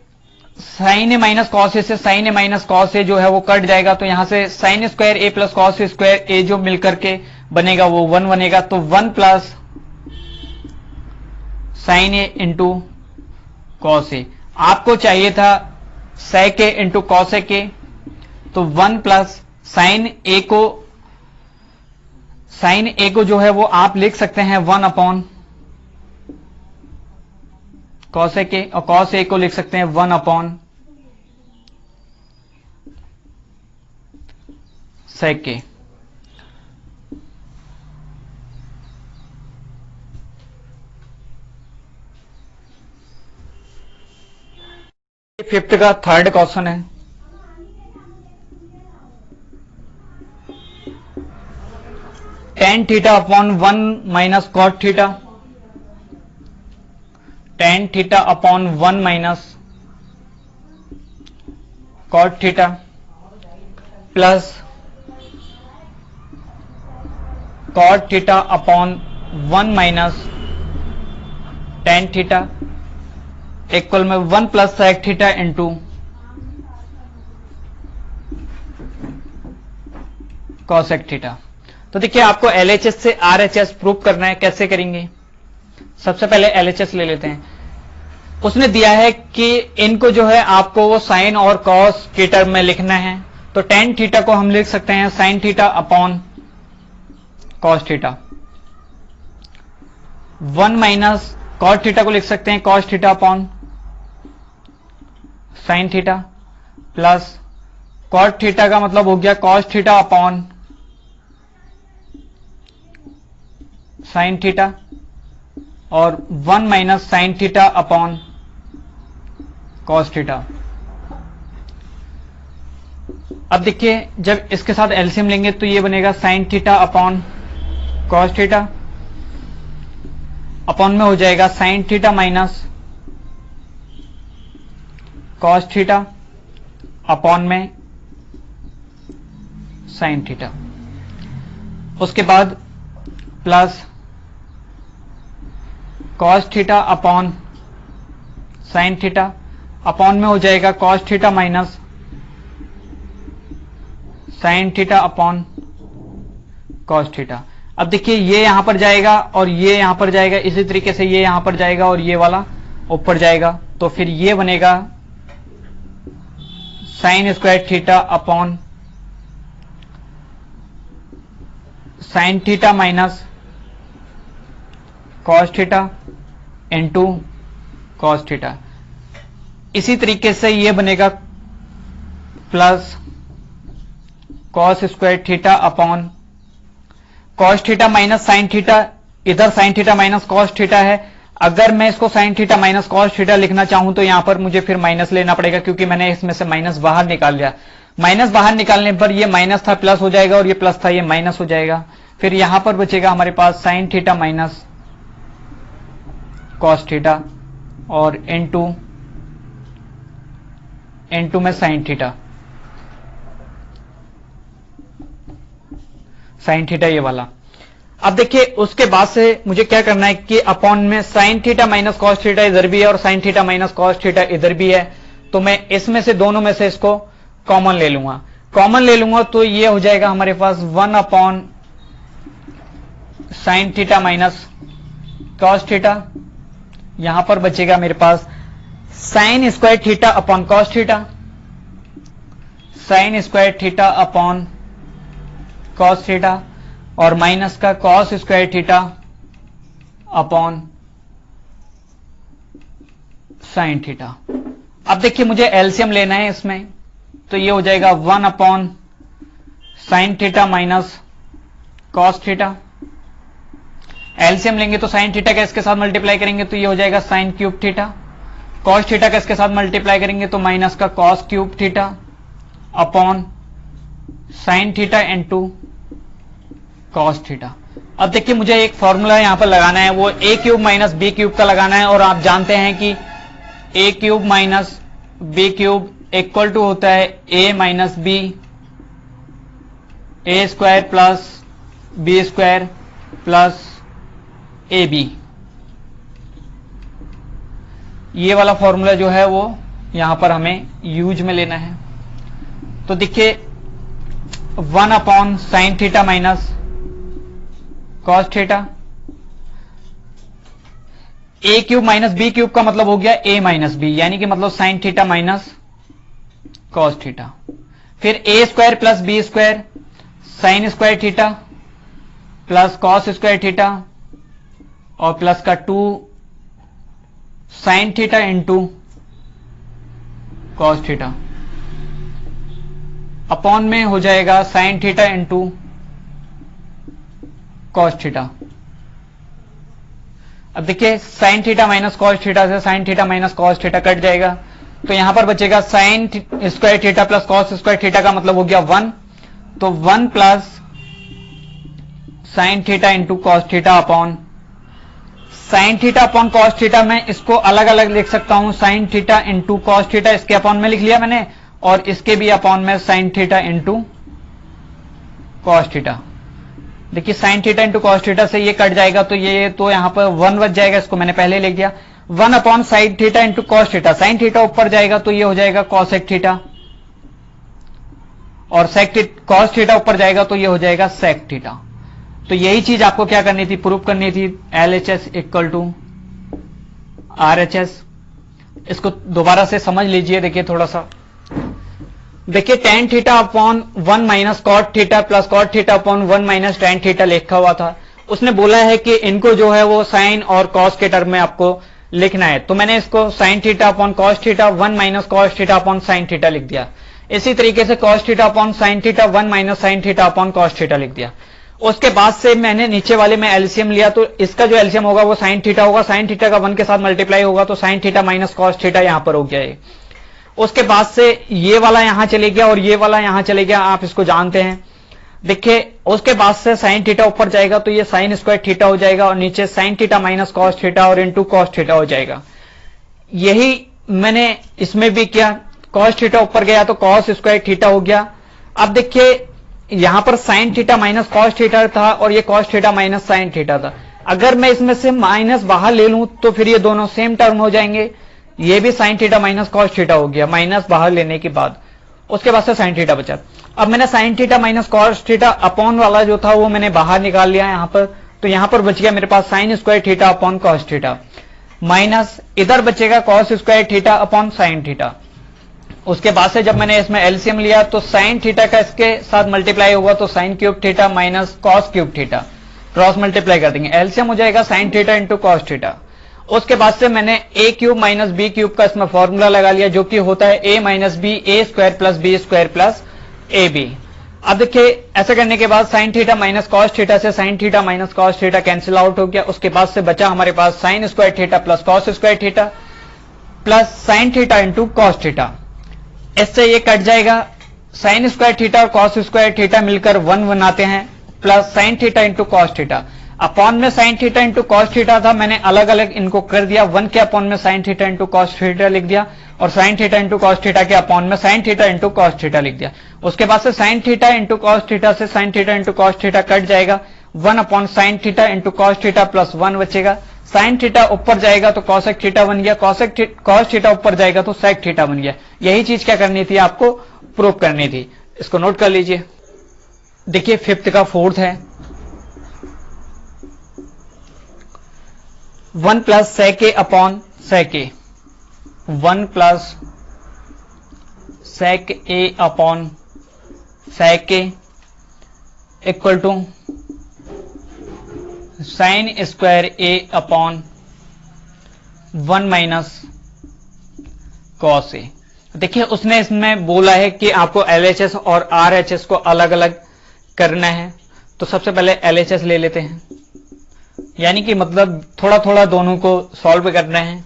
sine A minus cos A से साइन ए माइनस कॉस ए जो है वो कट जाएगा, तो यहां से sign square A plus cos square ए जो मिलकर के बनेगा वो 1 बनेगा, तो 1 plus sine A into cos ए। आपको चाहिए था सेक ए इंटू कॉस ए के, तो 1 प्लस साइन ए को जो है वो आप लिख सकते हैं 1 अपॉन कॉस ए के, और कॉस ए को लिख सकते हैं 1 अपॉन सेक के। फिफ्थ का थर्ड क्वेश्चन है। Tan theta upon 1 minus cot theta, tan theta upon 1 minus cot theta plus cot theta upon 1 minus tan theta equal में 1 plus sec theta into cosec theta. तो देखिए आपको LHS से RHS prove करना है, कैसे करेंगे? सबसे पहले LHS ले लेते हैं। उसने दिया है कि इनको जो है आपको वो साइन और कॉस के टर्म में लिखना है, तो टेन थीटा को हम लिख सकते हैं sine theta upon cos theta, 1 minus cos theta को लिख सकते हैं cos theta upon sine theta, plus cot theta का मतलब हो गया cos theta upon sine theta, और 1 minus sine theta upon cos theta. अब देखिए जब इसके साथ एलसीएम लेंगे तो ये बनेगा sign theta upon cos theta, upon में हो जाएगा sine theta minus cos theta, upon में साइन थीटा। उसके बाद plus cos theta upon sine theta, upon में हो जाएगा cos theta minus sine theta upon cos theta. अब देखिए ये यहां पर जाएगा और ये यहां पर जाएगा, इसी तरीके से ये यहां पर जाएगा और ये वाला ऊपर जाएगा, तो फिर ये बनेगा sine square theta upon sine theta minus cos theta into cos theta. इसी तरीके से ये बनेगा plus cos square theta upon cos theta minus sine theta, इधर sine theta minus cos theta है। अगर मैं इसको sine theta minus cos theta लिखना चाहूं तो यहां पर मुझे फिर माइनस लेना पड़ेगा, क्योंकि मैंने इसमें से माइनस बाहर निकाल लिया। माइनस बाहर निकालने पर ये माइनस था प्लस हो जाएगा, और ये प्लस था ये माइनस हो जाएगा। फिर यहां पर बचेगा हमारे पास sine theta minus cos theta और इनटू में साइन थीटा, साइन थीटा ये वाला। अब देखिए उसके बाद से मुझे क्या करना है कि अपॉन में sine theta minus cos theta इधर भी है और sine theta minus cos theta इधर भी है, तो मैं इसमें से दोनों में से इसको कॉमन ले लूंगा। कॉमन ले लूंगा तो ये हो जाएगा हमारे पास 1 upon sine theta minus cos theta, यहां पर बचेगा मेरे पास sine square theta upon cos theta, sine square theta upon cos theta, और माइनस का cos square theta upon sine theta. अब देखिए मुझे एलसीएम लेना है इसमें, तो ये हो जाएगा 1 upon sine theta minus cos theta. LCM लेंगे तो साइन थीटा का इसके साथ मल्टीप्लाई करेंगे तो ये हो जाएगा sign cube theta, cos theta का इसके साथ मल्टीप्लाई करेंगे तो माइनस का cos cube theta upon sine theta into cos theta. अब देखिए मुझे एक फॉर्मूला यहां पर लगाना है, वो A cube minus B cube का लगाना है, और आप जानते हैं कि A cube minus B cube equal to होता है A minus B, A square plus B square plus A B. ये वाला फॉर्मूला जो है वो यहां पर हमें यूज में लेना है। तो देखिए 1 upon sine theta minus cos theta, A cube minus B cube का मतलब हो गया ए माइनस बी, यानी कि मतलब sine theta minus cos theta. फिर A square plus B square sine square theta plus cos square theta और प्लस का 2 sine theta into cos theta, upon में हो जाएगा sine theta into cos theta. अब देखिए sine theta minus cos theta से sine theta minus cos theta cut जाएगा, तो यहां पर बचेगा sine square theta plus cos square theta का मतलब हो गया 1, तो 1 plus sine theta into cos theta upon sine theta upon cos theta. मैं इसको अलग अलग लिख सकता हूं, sine theta into cos theta इसके अपॉन में लिख लिया मैंने, और इसके भी अपॉन में sine theta into cos theta. देखिए sine theta into cos theta से ये कट जाएगा, तो ये तो यहां पर 1 बच जाएगा, इसको मैंने पहले लिख दिया। 1 upon sine theta into cos theta, sine theta ऊपर जाएगा तो ये हो जाएगा कॉसेक थीटा, और कॉस थीटा ऊपर जाएगा तो ये हो जाएगा सेक थीटा। तो यही चीज आपको क्या करनी थी, प्रूफ करनी थी, LHS इक्वल टू RHS। इसको दोबारा से समझ लीजिए, देखिए थोड़ा सा देखिए tan theta upon 1 minus cot theta plus cot theta upon 1 minus tan theta लिखा हुआ था। उसने बोला है कि इनको जो है वो साइन और कॉस के टर्म में आपको लिखना है, तो मैंने इसको sine theta upon cos theta 1 minus cos theta upon sine theta लिख दिया। इसी तरीके से cos theta upon sine theta 1 minus sine theta upon cos theta लिख दिया। उसके बाद से मैंने नीचे वाले में एलसीएम लिया, तो इसका जो एलसीएम होगा वो साइन थीटा होगा, साइन थीटा का 1 के साथ मल्टीप्लाई होगा, तो sign theta minus cos theta यहां पर हो गया है। उसके बाद से ये वाला यहां चले गया और ये वाला यहां चले गया, आप इसको जानते हैं। देखिए उसके बाद से साइन थीटा ऊपर जाएगा तो ये साइन स्क्वायर थीटा हो जाएगा, और नीचे sign theta minus cos theta और इंटू कॉस थीटा हो जाएगा। यही मैंने इसमें भी किया, कॉस थीटा ऊपर गया तो कॉस स्क्वायर थीटा हो गया। अब देखिए यहां पर sign theta minus cos theta था और ये cos theta minus sine theta था। अगर मैं इसमें से माइनस बाहर ले लूं तो फिर ये दोनों सेम टर्म हो जाएंगे। ये भी sign theta minus cos theta हो गया माइनस बाहर लेने के बाद। उसके बाद से साइन थीटा बचा। अब मैंने sign theta minus cos theta upon वाला जो था वो मैंने बाहर निकाल लिया यहां पर, तो यहां पर बच गया मेरे पास sine square theta upon cos theta, minus इधर बचेगा cos square theta upon sine theta. उसके बाद से जब मैंने इसमें एलसीएम लिया तो साइन थीटा का इसके साथ मल्टीप्लाई होगा तो sine cube theta minus cos cube theta, cross multiply कर देंगे, एलसीएम हो जाएगा sine theta into cos theta. उसके बाद से मैंने A cube minus B cube का इसमें फॉर्मूला लगा लिया, जो कि होता है A minus B A square plus B square plus A B. अब देखिए ऐसा करने के बाद sine theta minus cos theta से sine theta minus cos theta cancel out हो गया। उसके बाद से बचा हमारे पास sine square theta plus cos square theta plus sine theta into cos theta. इससे ये कट जाएगा, साइन स्क्वायर थीटा और कॉस स्क्वायर थीटा मिलकर 1 बनाते हैं, plus sine theta into cos theta. Upon में sine theta into cos theta था, मैंने अलग अलग इनको कर दिया, 1 के अपॉन में sine theta into cos theta लिख दिया और sine theta into cos theta के अपॉन में sine theta into cos theta लिख दिया। उसके बाद से sine theta into cos theta से sine theta into cos theta cut जाएगा, 1 upon sine theta into cos theta plus 1 बचेगा। साइन थीटा ऊपर जाएगा तो कॉसेक थीटा बन गया, कॉस थीटा ऊपर जाएगा तो सेक थीटा बन गया। यही चीज क्या करनी थी, आपको प्रूव करनी थी। इसको नोट कर लीजिए। देखिए फिफ्थ का फोर्थ है 1 plus sec A upon sec A, 1 plus sec A upon sec A equal to sine square A upon 1 minus cos A. देखिए उसने इसमें बोला है कि आपको LHS और RHS को अलग अलग करना है, तो सबसे पहले LHS ले लेते हैं, यानी कि मतलब थोड़ा थोड़ा दोनों को सॉल्व करना है।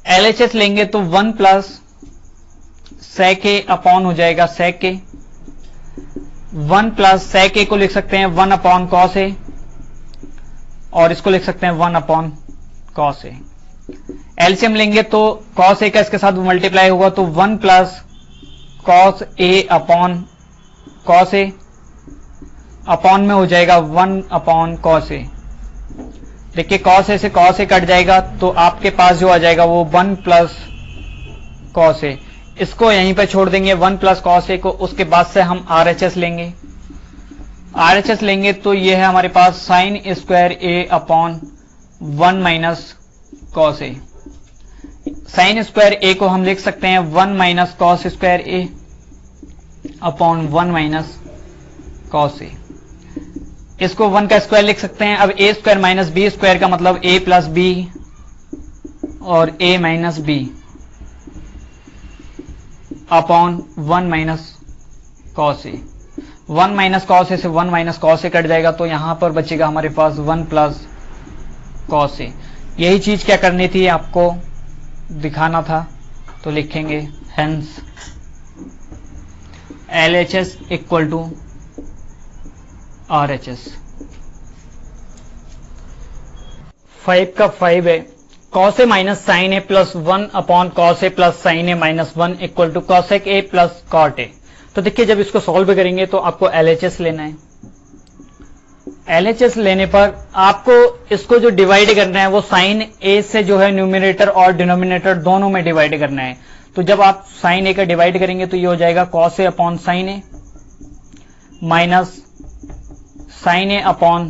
LHS लेंगे तो 1 प्लस सेक ए अपॉन हो जाएगा सेक ए, 1 प्लस सेक ए को लिख सकते हैं 1 अपॉन कॉस ए, और इसको लिख सकते हैं 1 अपॉन कॉस ए। एलसीएम लेंगे तो कॉस ए का इसके साथ मल्टीप्लाई होगा तो 1 plus cos A upon cos A, upon में हो जाएगा 1 अपॉन कॉस ए। देखिए कॉस ए से कॉस ए कट जाएगा तो आपके पास जो आ जाएगा वो 1 प्लस कॉस ए। इसको यहीं पे छोड़ देंगे 1 प्लस कॉस ए को। उसके बाद से हम आरएचएस लेंगे। आरएचएस लेंगे तो ये है हमारे पास sine square A upon 1 minus cos A. Sine square A को हम लिख सकते हैं 1 minus cos square A upon 1 minus cos A. इसको 1 का स्क्वायर लिख सकते हैं। अब A square minus B square का मतलब ए प्लस बी और A minus B upon 1 minus cos A. 1 minus cos A से 1 माइनस कॉस ए कट जाएगा तो यहां पर बचेगा हमारे पास 1 प्लस कॉस ए। यही चीज क्या करनी थी, आपको दिखाना था, तो लिखेंगे hence LHS equal to RHS. 5 का 5 है cos A minus sine A plus 1 upon cos A plus sine A minus 1 equal to cosec A plus cot A. तो देखिए जब इसको सॉल्व करेंगे तो आपको एलएचएस लेना है। एलएचएस लेने पर आपको इसको जो डिवाइड करना है वो साइन ए से जो है न्यूमिनेटर और डिनोमिनेटर दोनों में डिवाइड करना है। तो जब आप साइन ए का डिवाइड करेंगे तो ये हो जाएगा cos A upon sine A minus sine A upon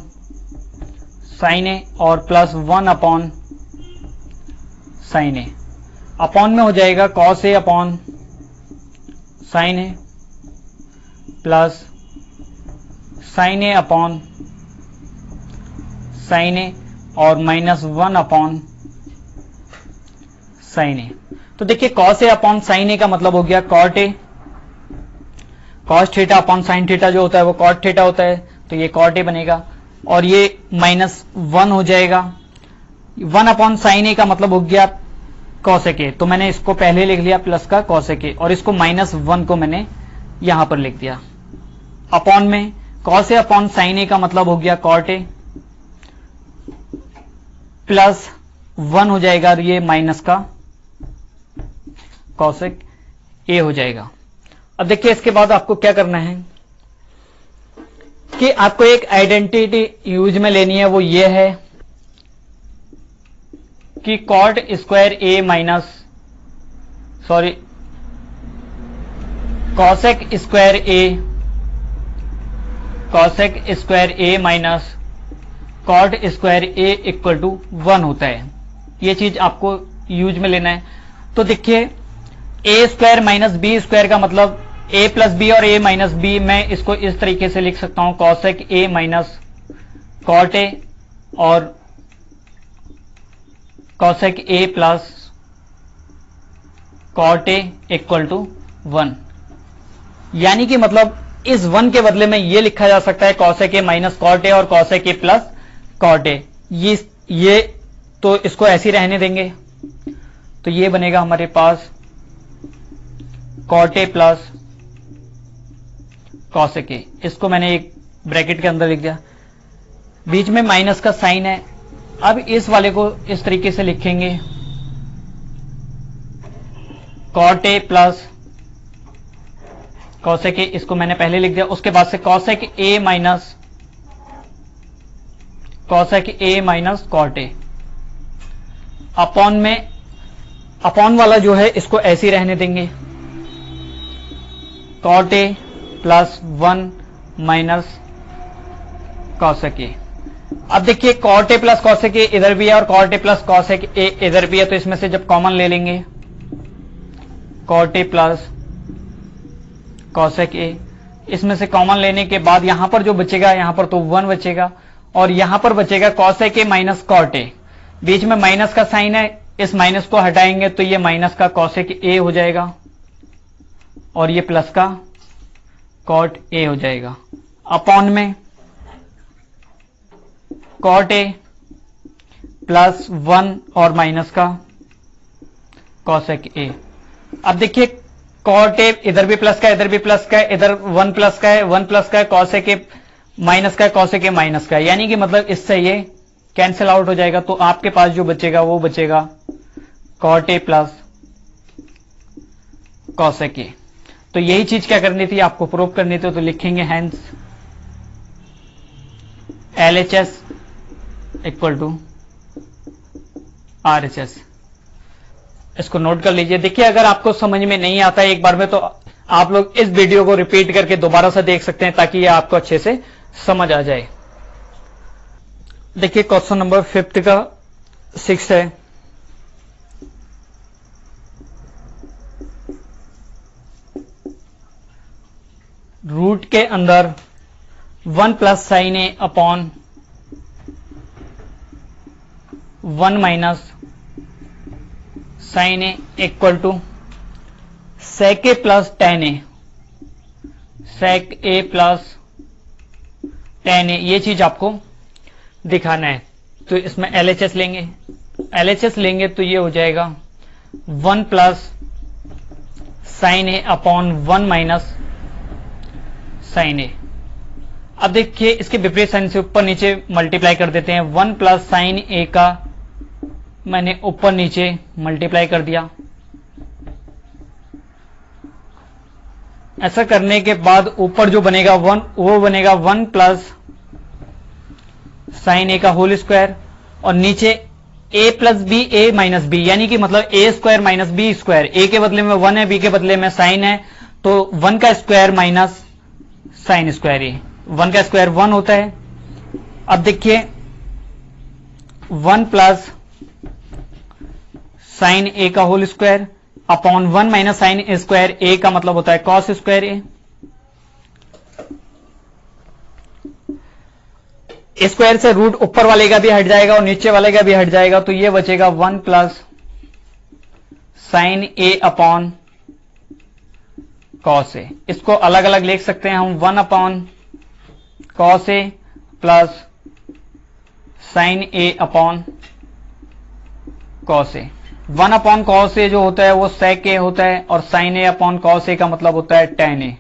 sine A और plus 1 upon sine A. Upon में हो जाएगा cos A upon sine A plus sine A upon sine A और माइनस 1 अपॉन साइन ए। तो देखिए cos A upon sine A का मतलब हो गया cot A. Cos theta upon sine theta जो होता है वो कॉट थीटा होता है, तो ये कॉट ए बनेगा और ये माइनस 1 हो जाएगा। 1 अपॉन साइन ए का मतलब हो गया कॉसेक ए, तो मैंने इसको पहले लिख लिया प्लस का कॉसेक ए और इसको माइनस 1 को मैंने यहां पर लिख दिया। अपॉन में cos A upon sine A का मतलब हो गया कॉट ए प्लस 1 हो जाएगा और ये माइनस का कॉसेक ए हो जाएगा। अब देखिए इसके बाद आपको क्या करना है कि आपको एक आइडेंटिटी यूज में लेनी है, वो ये है कि cot square A minus cosec square A minus cot square A equal to 1 होता है। ये चीज आपको यूज में लेना है। तो देखिए ए स्क्वायर माइनस बी स्क्वायर का मतलब ए प्लस बी और ए माइनस बी, मैं इसको इस तरीके से लिख सकता हूं cosec A minus cot A और cosec A plus cot A equal to 1। यानी कि मतलब इस 1 के बदले में ये लिखा जा सकता है cosec A minus cot A और cosec A plus cot A. ये तो इसको ऐसे ही रहने देंगे, तो ये बनेगा हमारे पास cot A plus cosec A. इसको मैंने एक ब्रैकेट के अंदर लिख दिया, बीच में माइनस का साइन है। अब इस वाले को इस तरीके से लिखेंगे cot A plus cosec A, इसको मैंने पहले लिख दिया। उसके बाद से cosec A minus cot A. Upon में अपॉन वाला जो है इसको ऐसे ही रहने देंगे cot A plus 1 minus cosec A. अब देखिए cot A plus cosec A इधर भी है और cot A plus cosec A इधर भी है, तो इसमें से जब कॉमन ले लेंगे cot A plus cosec A, इसमें से कॉमन लेने के बाद यहां पर जो बचेगा, यहां पर तो 1 बचेगा और यहां पर बचेगा cosec A minus cot A. बीच में माइनस का साइन है, इस माइनस को हटाएंगे तो ये माइनस का कॉसेक ए हो जाएगा और ये प्लस का कॉट ए हो जाएगा। अपॉन में कॉट ए प्लस 1 और माइनस का कॉसेक ए। अब देखिए कॉट ए इधर भी प्लस का, इधर भी प्लस का, इधर 1 प्लस का है, 1 प्लस का है, कॉसेक ए माइनस का है, कॉसेक ए माइनस का है, यानी कि मतलब इससे ये कैंसिल आउट हो जाएगा। तो आपके पास जो बचेगा वो बचेगा cot A plus cosec A. तो यही चीज क्या करनी थी, आपको प्रूव करनी थी, तो लिखेंगे hence LHS equal to RHS। इसको नोट कर लीजिए। देखिए अगर आपको समझ में नहीं आता है एक बार में, तो आप लोग इस वीडियो को रिपीट करके दोबारा से देख सकते हैं ताकि ये आपको अच्छे से समझ आ जाए। देखिए क्वेश्चन नंबर 5 का 6 है। रूट के अंदर 1 plus sine A upon 1 minus sine A equal to sec A plus tan A, sec A plus tan A, ये चीज आपको दिखाना है। तो इसमें LHS लेंगे, LHS लेंगे तो ये हो जाएगा 1 plus sine A upon 1 minus sine ए। अब देखिए इसके विपरीत साइन से ऊपर नीचे मल्टीप्लाई कर देते हैं। 1 प्लस साइन ए का मैंने ऊपर नीचे मल्टीप्लाई कर दिया। ऐसा करने के बाद ऊपर जो बनेगा 1, वो बनेगा 1 प्लस साइन ए का होल स्क्वायर, और नीचे a plus B A minus B, यानी कि मतलब a square minus B square. a के बदले में 1 है, b के बदले में साइन है, तो 1 का स्क्वायर माइनस साइन स्क्वायर, ये 1 का स्क्वायर 1 होता है। अब देखिए 1 प्लस साइन ए का whole square upon 1 minus sine square A का मतलब होता है कॉस स्क्वायर ए। स्क्वायर से रूट ऊपर वाले का भी हट जाएगा और नीचे वाले का भी हट जाएगा, तो ये बचेगा 1 plus sine A upon cos A. इसको अलग अलग लिख सकते हैं हम, 1 upon cos A plus sine A upon cos A. 1 upon cos ए जो होता है वो सेक ए होता है, और साइन ए अपॉन कॉस ए का मतलब होता है टेन ए।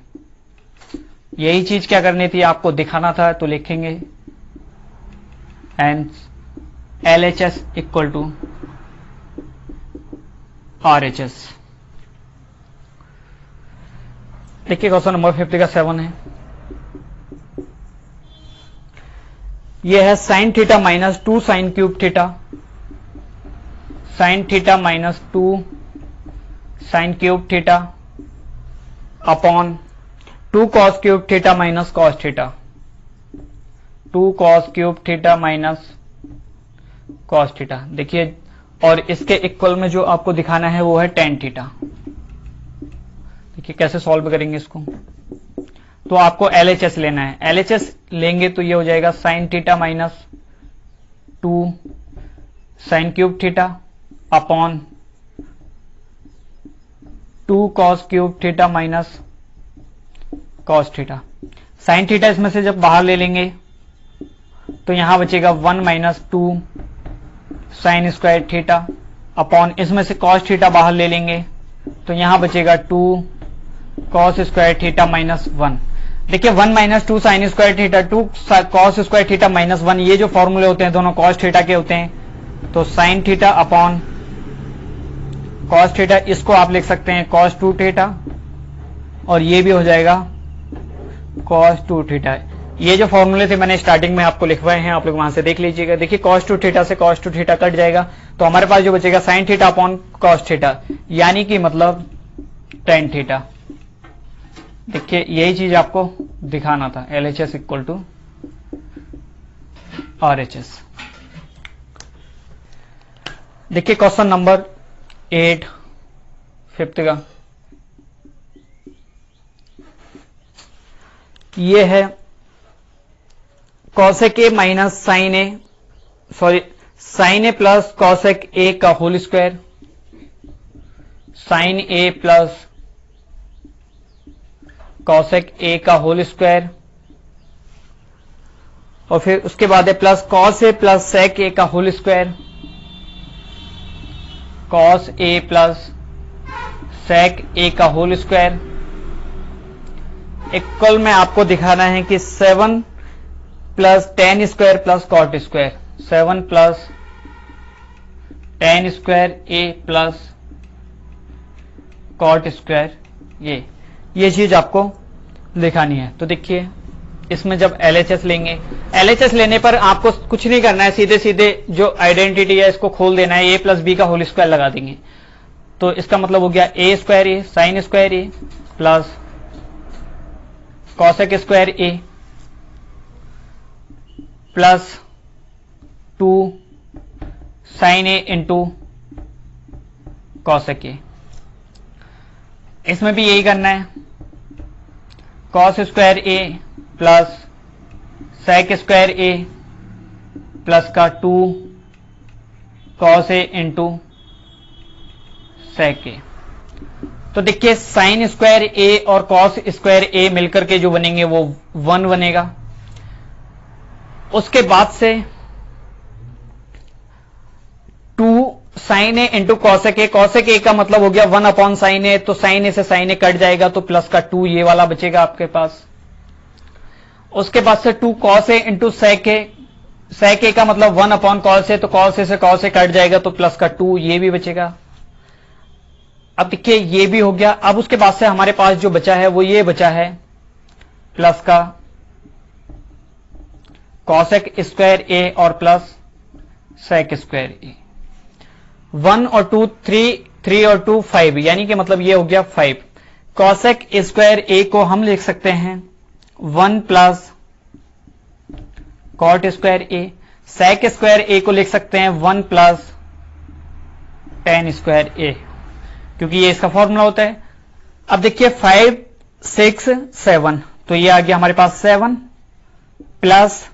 यही चीज क्या करनी थी, आपको दिखाना था, तो लिखेंगे and LHS equal to RHS। देखिए क्वेश्चन नंबर 50 का 7 है। यह है sine theta minus 2 sine cube theta, sine theta minus 2 sine cube theta upon 2 cos cube theta minus cos theta, 2 cos cube theta minus cos theta. देखिए और इसके equal में जो आपको दिखाना है वो है टेन थीटा। देखिए कैसे सॉल्व करेंगे इसको, तो आपको LHS लेना है। LHS लेंगे तो ये हो जाएगा sine theta minus 2 sine cube theta upon 2 cos cube theta minus cos theta. Sine theta इसमें से जब बाहर ले लेंगे तो यहां बचेगा 1 minus 2 sign square theta upon, इसमें से कॉस थीटा बाहर ले लेंगे तो यहां बचेगा 2 कॉस स्क्वायर थीटा माइनस 1। देखिए 1 minus 2 sign square theta, 2 cos square theta minus 1, ये जो फॉर्मूले होते हैं दोनों कॉस थीटा के होते हैं। तो sign theta upon cos theta, इसको आप लिख सकते हैं कॉस 2 थीटा, और ये भी हो जाएगा कॉस 2 थीटा। ये जो फॉर्मूले थे मैंने स्टार्टिंग में आपको लिखवाए हैं, आप लोग वहां से देख लीजिएगा। देखिए cos 2 थीटा से cos 2 थीटा कट जाएगा, तो हमारे पास जो बचेगा sin theta upon cos theta, यानी कि मतलब tan थीटा। देखिए यही चीज आपको दिखाना था, LHS इक्वल टू RHS। देखिए क्वेश्चन नंबर 8 5th का, ये है cosec A minus sine A, sorry sine A plus cosec A का whole square, sine A plus cosec A का होल स्क्वायर, और फिर उसके बाद है plus cos A plus sec A का whole square, cos A plus sec A का whole square. Equal में आपको दिखाना है कि 7 plus tan square plus cot square, 7 plus tan square A plus cot square ये चीज आपको दिखानी है। तो देखिए इसमें जब LHS लेंगे, LHS लेने पर आपको कुछ नहीं करना है, सीधे सीधे जो आइडेंटिटी है इसको खोल देना है, a प्लस बी का होल स्क्वायर लगा देंगे। तो इसका मतलब हो गया a square A sine square A plus cosec square A plus 2 sine A into cosec A. इसमें भी यही करना है, cos square A plus sec square A plus का 2 कॉस ए इंटू सेक ए। तो देखिए साइन स्क्वायर ए और cos square A मिलकर के जो बनेंगे वो 1 बनेगा। उसके बाद से 2 sine A into cosec A का मतलब हो गया 1 अपॉन साइन ए, तो साइन ए से साइन ए कट जाएगा तो प्लस का 2 ये वाला बचेगा आपके पास। उसके बाद से 2 cos A into sec A का मतलब 1 अपॉन कॉस ए, तो कॉस ए से कॉस ए कट जाएगा तो प्लस का 2 ये भी बचेगा। अब देखिए ये भी हो गया। अब उसके बाद से हमारे पास जो बचा है वो ये बचा है प्लस का कॉसेक स्क्वायर ए और प्लस सेक स्क्वायर ए। 1 और 2 3 और 2 5, यानी कि मतलब ये हो गया 5। कॉसेक स्क्वायर ए को हम लिख सकते हैं 1 plus cot square A, sec square A को लिख सकते हैं 1 प्लस tan स्क्वायर ए, क्योंकि ये इसका फॉर्मूला होता है। अब देखिए 5 6 7, तो ये आ गया हमारे पास 7 प्लस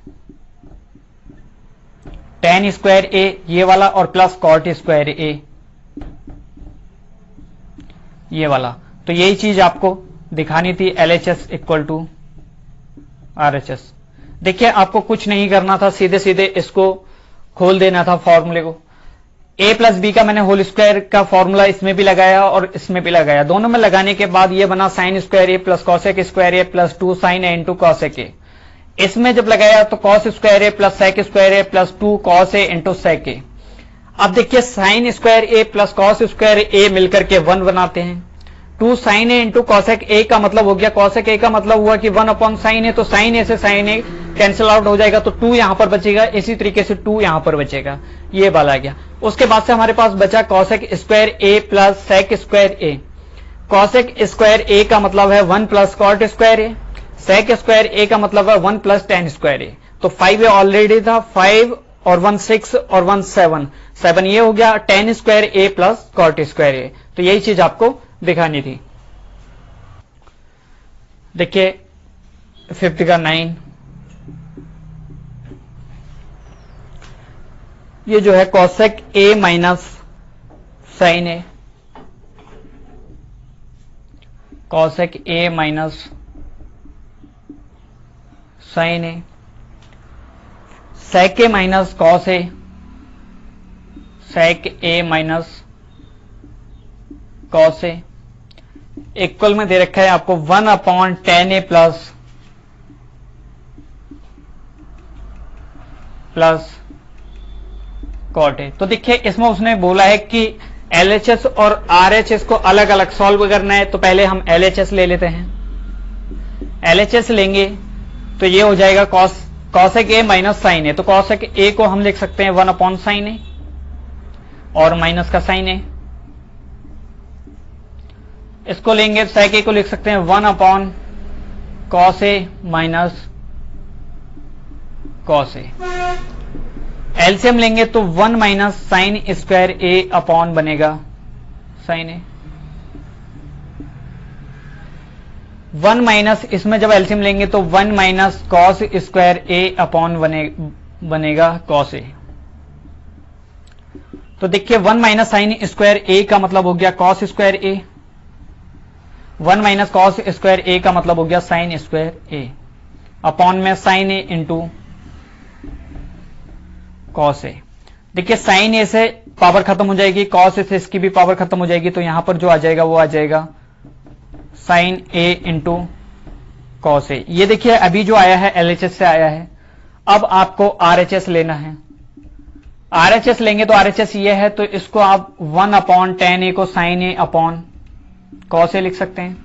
tan स्क्वायर ए ये वाला और प्लस कॉट स्क्वायर ए ये वाला। तो यही चीज आपको दिखानी थी, LHS इक्वल टू RHS। देखिए आपको कुछ नहीं करना था, सीधे सीधे इसको खोल देना था फॉर्मूले को। a प्लस बी का मैंने होल स्क्वायर का फॉर्मूला इसमें भी लगाया और इसमें भी लगाया, दोनों में लगाने के बाद ये बना sine square A plus cosec square A plus 2 sine A into cosec A. इसमें जब लगाया तो cos square A plus sec square A plus 2 cos A into sec A. अब देखिए sine square A plus cos square A मिलकर के 1 बनाते हैं। 2 sine A into cosec A का मतलब हो गया, कॉसेक ए का मतलब हुआ कि 1 अपॉन साइन ए, तो साइन ए से साइन ए कैंसिल आउट हो जाएगा तो 2 यहां पर बचेगा, इसी तरीके से 2 यहां पर बचेगा, ये वाला आ गया। उसके बाद से हमारे पास बचा cosec square A plus sec square A. Cosec square A का मतलब है 1 plus cot square A, sec square A का मतलब है 1 प्लस tan स्क्वायर ए। तो 5 ऑलरेडी था, 5 और 1 6 और 1 7 ये हो गया tan square A plus cot square A. तो यही चीज आपको दिखानी थी। देखिए 50 का 9, ये जो है cosec A minus sine A, cosec A minus sine A, sec A minus cos A, sec A minus cos A, equal में दे रखा है आपको 1 upon tan A plus cot A. तो देखिए इसमें उसने बोला है कि LHS और RHS को अलग अलग सॉल्व करना है, तो पहले हम LHS ले लेते हैं। LHS लेंगे तो ये हो जाएगा cosec A minus sine A. तो कॉसेक ए को हम लिख सकते हैं 1 अपॉन साइन ए और माइनस का साइन ए। इसको लेंगे सेक ए को लिख सकते हैं 1 upon cos A minus cos A. LCM लेंगे तो 1 minus sine square A upon बनेगा साइन ए। 1 माइनस, इसमें जब एलसीएम लेंगे तो 1 minus cos square A upon बनेगा कॉस ए। तो देखिए 1 माइनस साइन स्क्वायर ए का मतलब हो गया cos square A, 1 minus cos square A का मतलब हो गया साइन स्क्वायर ए, अपॉन में sign A into cos A. देखिए साइन ए से पावर खत्म हो जाएगी, कॉस ए से इसकी भी पावर खत्म हो जाएगी, तो यहां पर जो आ जाएगा वो आ जाएगा साइन ए इंटू कॉस ए। ये देखिए अभी जो आया है LHS से आया है। अब आपको RHS लेना है। RHS लेंगे तो RHS ये है, तो इसको आप 1/tan A को sin A upon cos A लिख सकते हैं,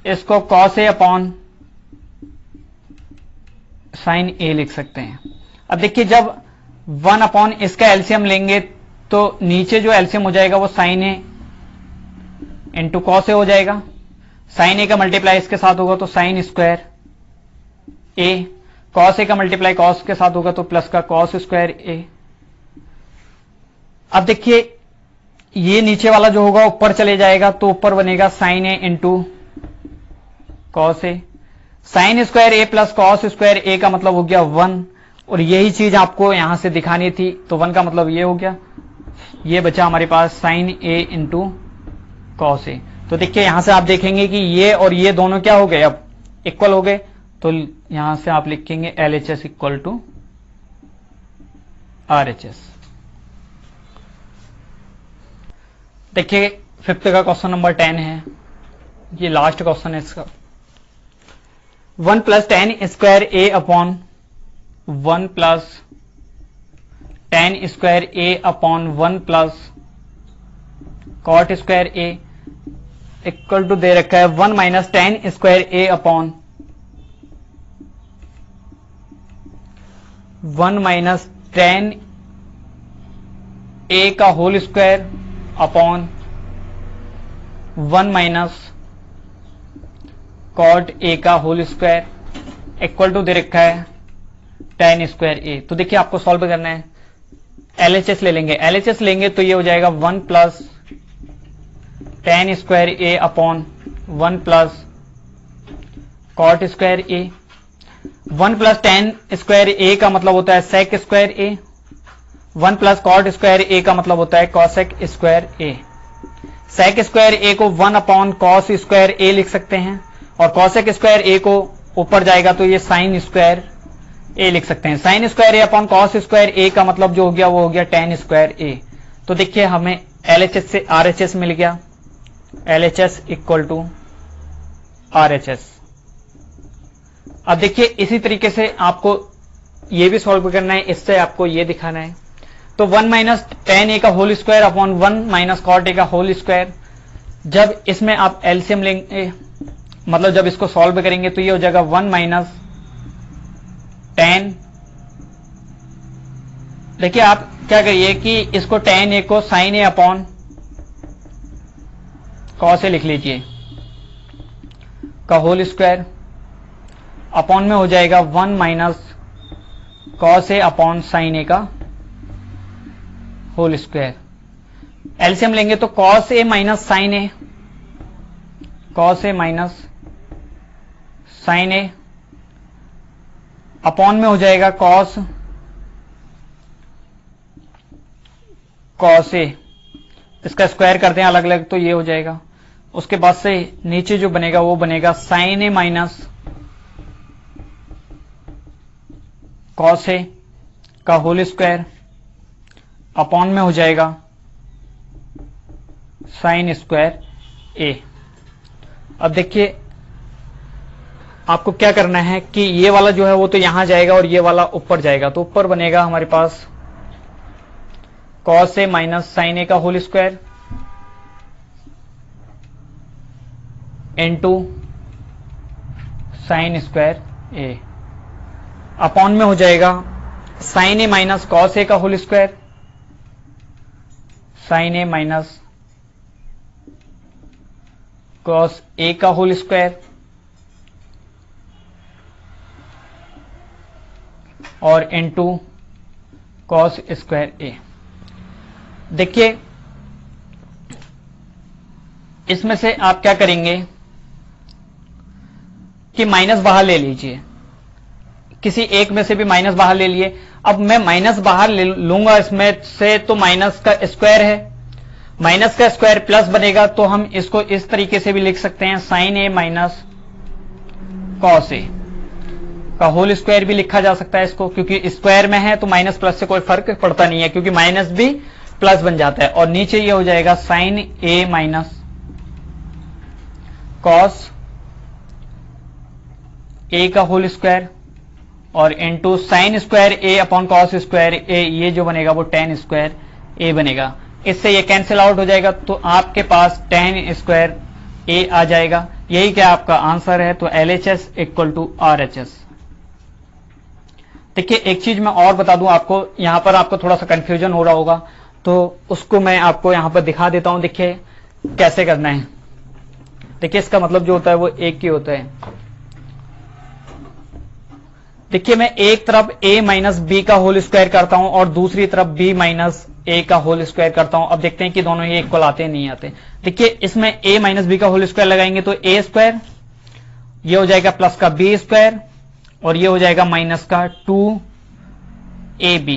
इसको cos A upon sin A लिख सकते हैं। अब देखिए जब 1 अपॉन इसका एलसीएम लेंगे तो नीचे जो एलसीएम हो जाएगा वो sin A into cos A हो जाएगा। sin A का मल्टीप्लाई इसके साथ होगा तो sin square A, cos A का मल्टीप्लाई cos के साथ होगा तो प्लस का cos स्क्वायर A। अब देखिए ये नीचे वाला जो होगा ऊपर चले जाएगा तो ऊपर बनेगा sin A into cos A। sin square A plus cos square A का मतलब हो गया 1, और यही चीज आपको यहां से दिखानी थी, तो 1 का मतलब ये हो गया, ये बचा हमारे पास sin A into cos A। तो देखिए यहां से आप देखेंगे कि ये और ये दोनों क्या हो गए, अब इक्वल हो गए, तो यहां से आप लिखेंगे LHS इक्वल टू RHS। देखिए फिफ्थ का क्वेश्चन नंबर 10 है, ये लास्ट क्वेश्चन है इसका। 1 plus tan square A upon 1 plus tan square A upon 1 plus cot square A equal to दे रखा है 1 minus tan square A upon 1 minus tan A का whole square upon 1 minus cot A का whole square equal to दे रखा है tan square A। तो देखिए आपको सॉल्व करना है, LHS ले लेंगे, LHS लेंगे तो ये हो जाएगा 1 plus tan square A upon 1 plus cot square A। 1 plus tan square A का मतलब होता है sec square A, 1 plus cot square A का मतलब होता है cosec square A। sec square A को 1 अपॉन cos स्क्वायर A लिख सकते हैं, और cosec स्क्वायर A को ऊपर जाएगा तो ये sin स्क्वायर A लिख सकते हैं। sin square A upon cos square A का मतलब जो हो गया वो हो गया tan स्क्वायर A। तो देखिए हमें LHS से RHS मिल गया, LHS इक्वल टू RHS। अब देखिए इसी तरीके से आपको ये भी सॉल्व करना है, इससे आपको ये दिखाना है। तो 1 माइनस tan A का whole square upon 1 minus cot A का होल स्क्वायर, जब इसमें आप एलसीएम लेंगे, मतलब जब इसको सॉल्व करेंगे तो ये हो जाएगा 1 माइनस tan। देखिए आप क्या करिए कि इसको tan A को sin A upon cos A लिख लीजिए का होल स्क्वायर, अपॉन में हो जाएगा 1 minus cos A upon sin A का होल स्क्वायर। एलसीएम लेंगे तो cos A minus sin A, cos A minus sin A upon में हो जाएगा cos A। इसका स्क्वायर करते हैं अलग अलग तो ये हो जाएगा, उसके बाद से नीचे जो बनेगा वो बनेगा sin A minus cos A का होल स्क्वायर, अपॉन में हो जाएगा sin स्क्वायर A। अब देखिए आपको क्या करना है कि ये वाला जो है वो तो यहां जाएगा और ये वाला ऊपर जाएगा, तो ऊपर बनेगा हमारे पास cos A minus sin A का whole square into sin square A, upon में हो जाएगा sin A minus cos A का whole square, sin A minus cos A का होल स्क्वायर, और इनटू cos स्क्वायर A। देखिए इसमें से आप क्या करेंगे कि माइनस बाहर ले लीजिए, किसी एक में से भी माइनस बाहर ले लिए। अब मैं माइनस बाहर ले लूंगा इसमें से, तो माइनस का स्क्वायर है, माइनस का स्क्वायर प्लस बनेगा, तो हम इसको इस तरीके से भी लिख सकते हैं sin A minus cos A का होल स्क्वायर भी लिखा जा सकता है इसको, क्योंकि स्क्वायर में है तो माइनस प्लस से कोई फर्क पड़ता नहीं है, क्योंकि माइनस भी प्लस बन जाता है। और नीचे ये हो जाएगा sin A minus cos A का होल स्क्वायर और into sine square A upon cos square ए, ये जो बनेगा वो टेन स्क्वायर ए बनेगा। इससे ये कैंसिल आउट हो जाएगा तो आपके पास टेन स्क्वायर ए आ जाएगा। यही क्या आपका आंसर है। तो LHS इक्वल टू RHS। देखिए एक चीज मैं और बता दूं आपको, यहां पर आपको थोड़ा सा कंफ्यूजन हो रहा होगा तो उसको मैं आपको यहां पर दिखा देता हूं। देखिए कैसे करना है। देखिए इसका मतलब जो होता है वो एक ही होता है। देखिए मैं एक तरफ a माइनस बी का होल स्क्वायर करता हूं और दूसरी तरफ b माइनस ए का होल स्क्वायर करता हूं। अब देखते हैं कि दोनों ये इक्वल आते हैं नहीं आते। देखिए इसमें a माइनस बी का होल स्क्वायर लगाएंगे तो a स्क्वायर, ये हो जाएगा प्लस का b स्क्वायर और ये हो जाएगा माइनस का 2ab।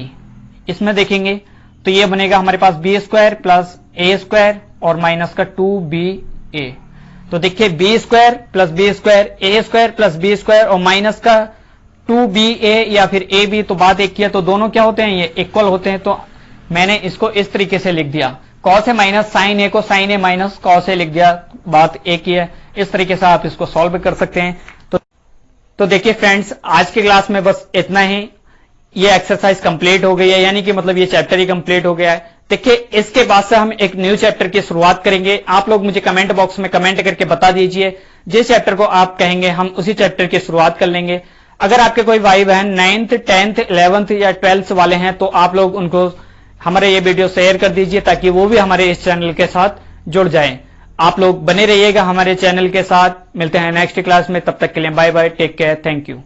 इसमें देखेंगे तो ये बनेगा हमारे पास b square plus a square और माइनस का 2ba। तो देखिए b square plus b square, a square plus b square और माइनस का 2ba या फिर ab, तो बात एक ही है। तो दोनों क्या होते हैं, ये इक्वल होते हैं। तो मैंने इसको इस तरीके से लिख दिया, कॉस ए माइनस साइन ए को साइन ए माइनस कॉस ए लिख दिया, बात एक ही है। इस तरीके से आप इसको सॉल्व कर सकते हैं। तो देखिए फ्रेंड्स, आज की क्लास में बस इतना ही। ये एक्सरसाइज कंप्लीट हो गई है, यानी कि मतलब ये चैप्टर ही कंप्लीट हो गया है। देखिए इसके बाद से हम एक न्यू चैप्टर की शुरुआत करेंगे। आप लोग मुझे कमेंट बॉक्स में कमेंट करके बता दीजिए, जिस चैप्टर को आप कहेंगे हम उसी चैप्टर की शुरुआत कर लेंगे। अगर आपके कोई भाई बहन 9th 10th 11th या 12th वाले हैं तो आप लोग उनको हमारे ये वीडियो शेयर कर दीजिए ताकि वो भी हमारे इस चैनल के साथ जुड़ जाएं। आप लोग बने रहिएगा हमारे चैनल के साथ। मिलते हैं नेक्स्ट क्लास में, तब तक के लिए bye bye, take care, thank you.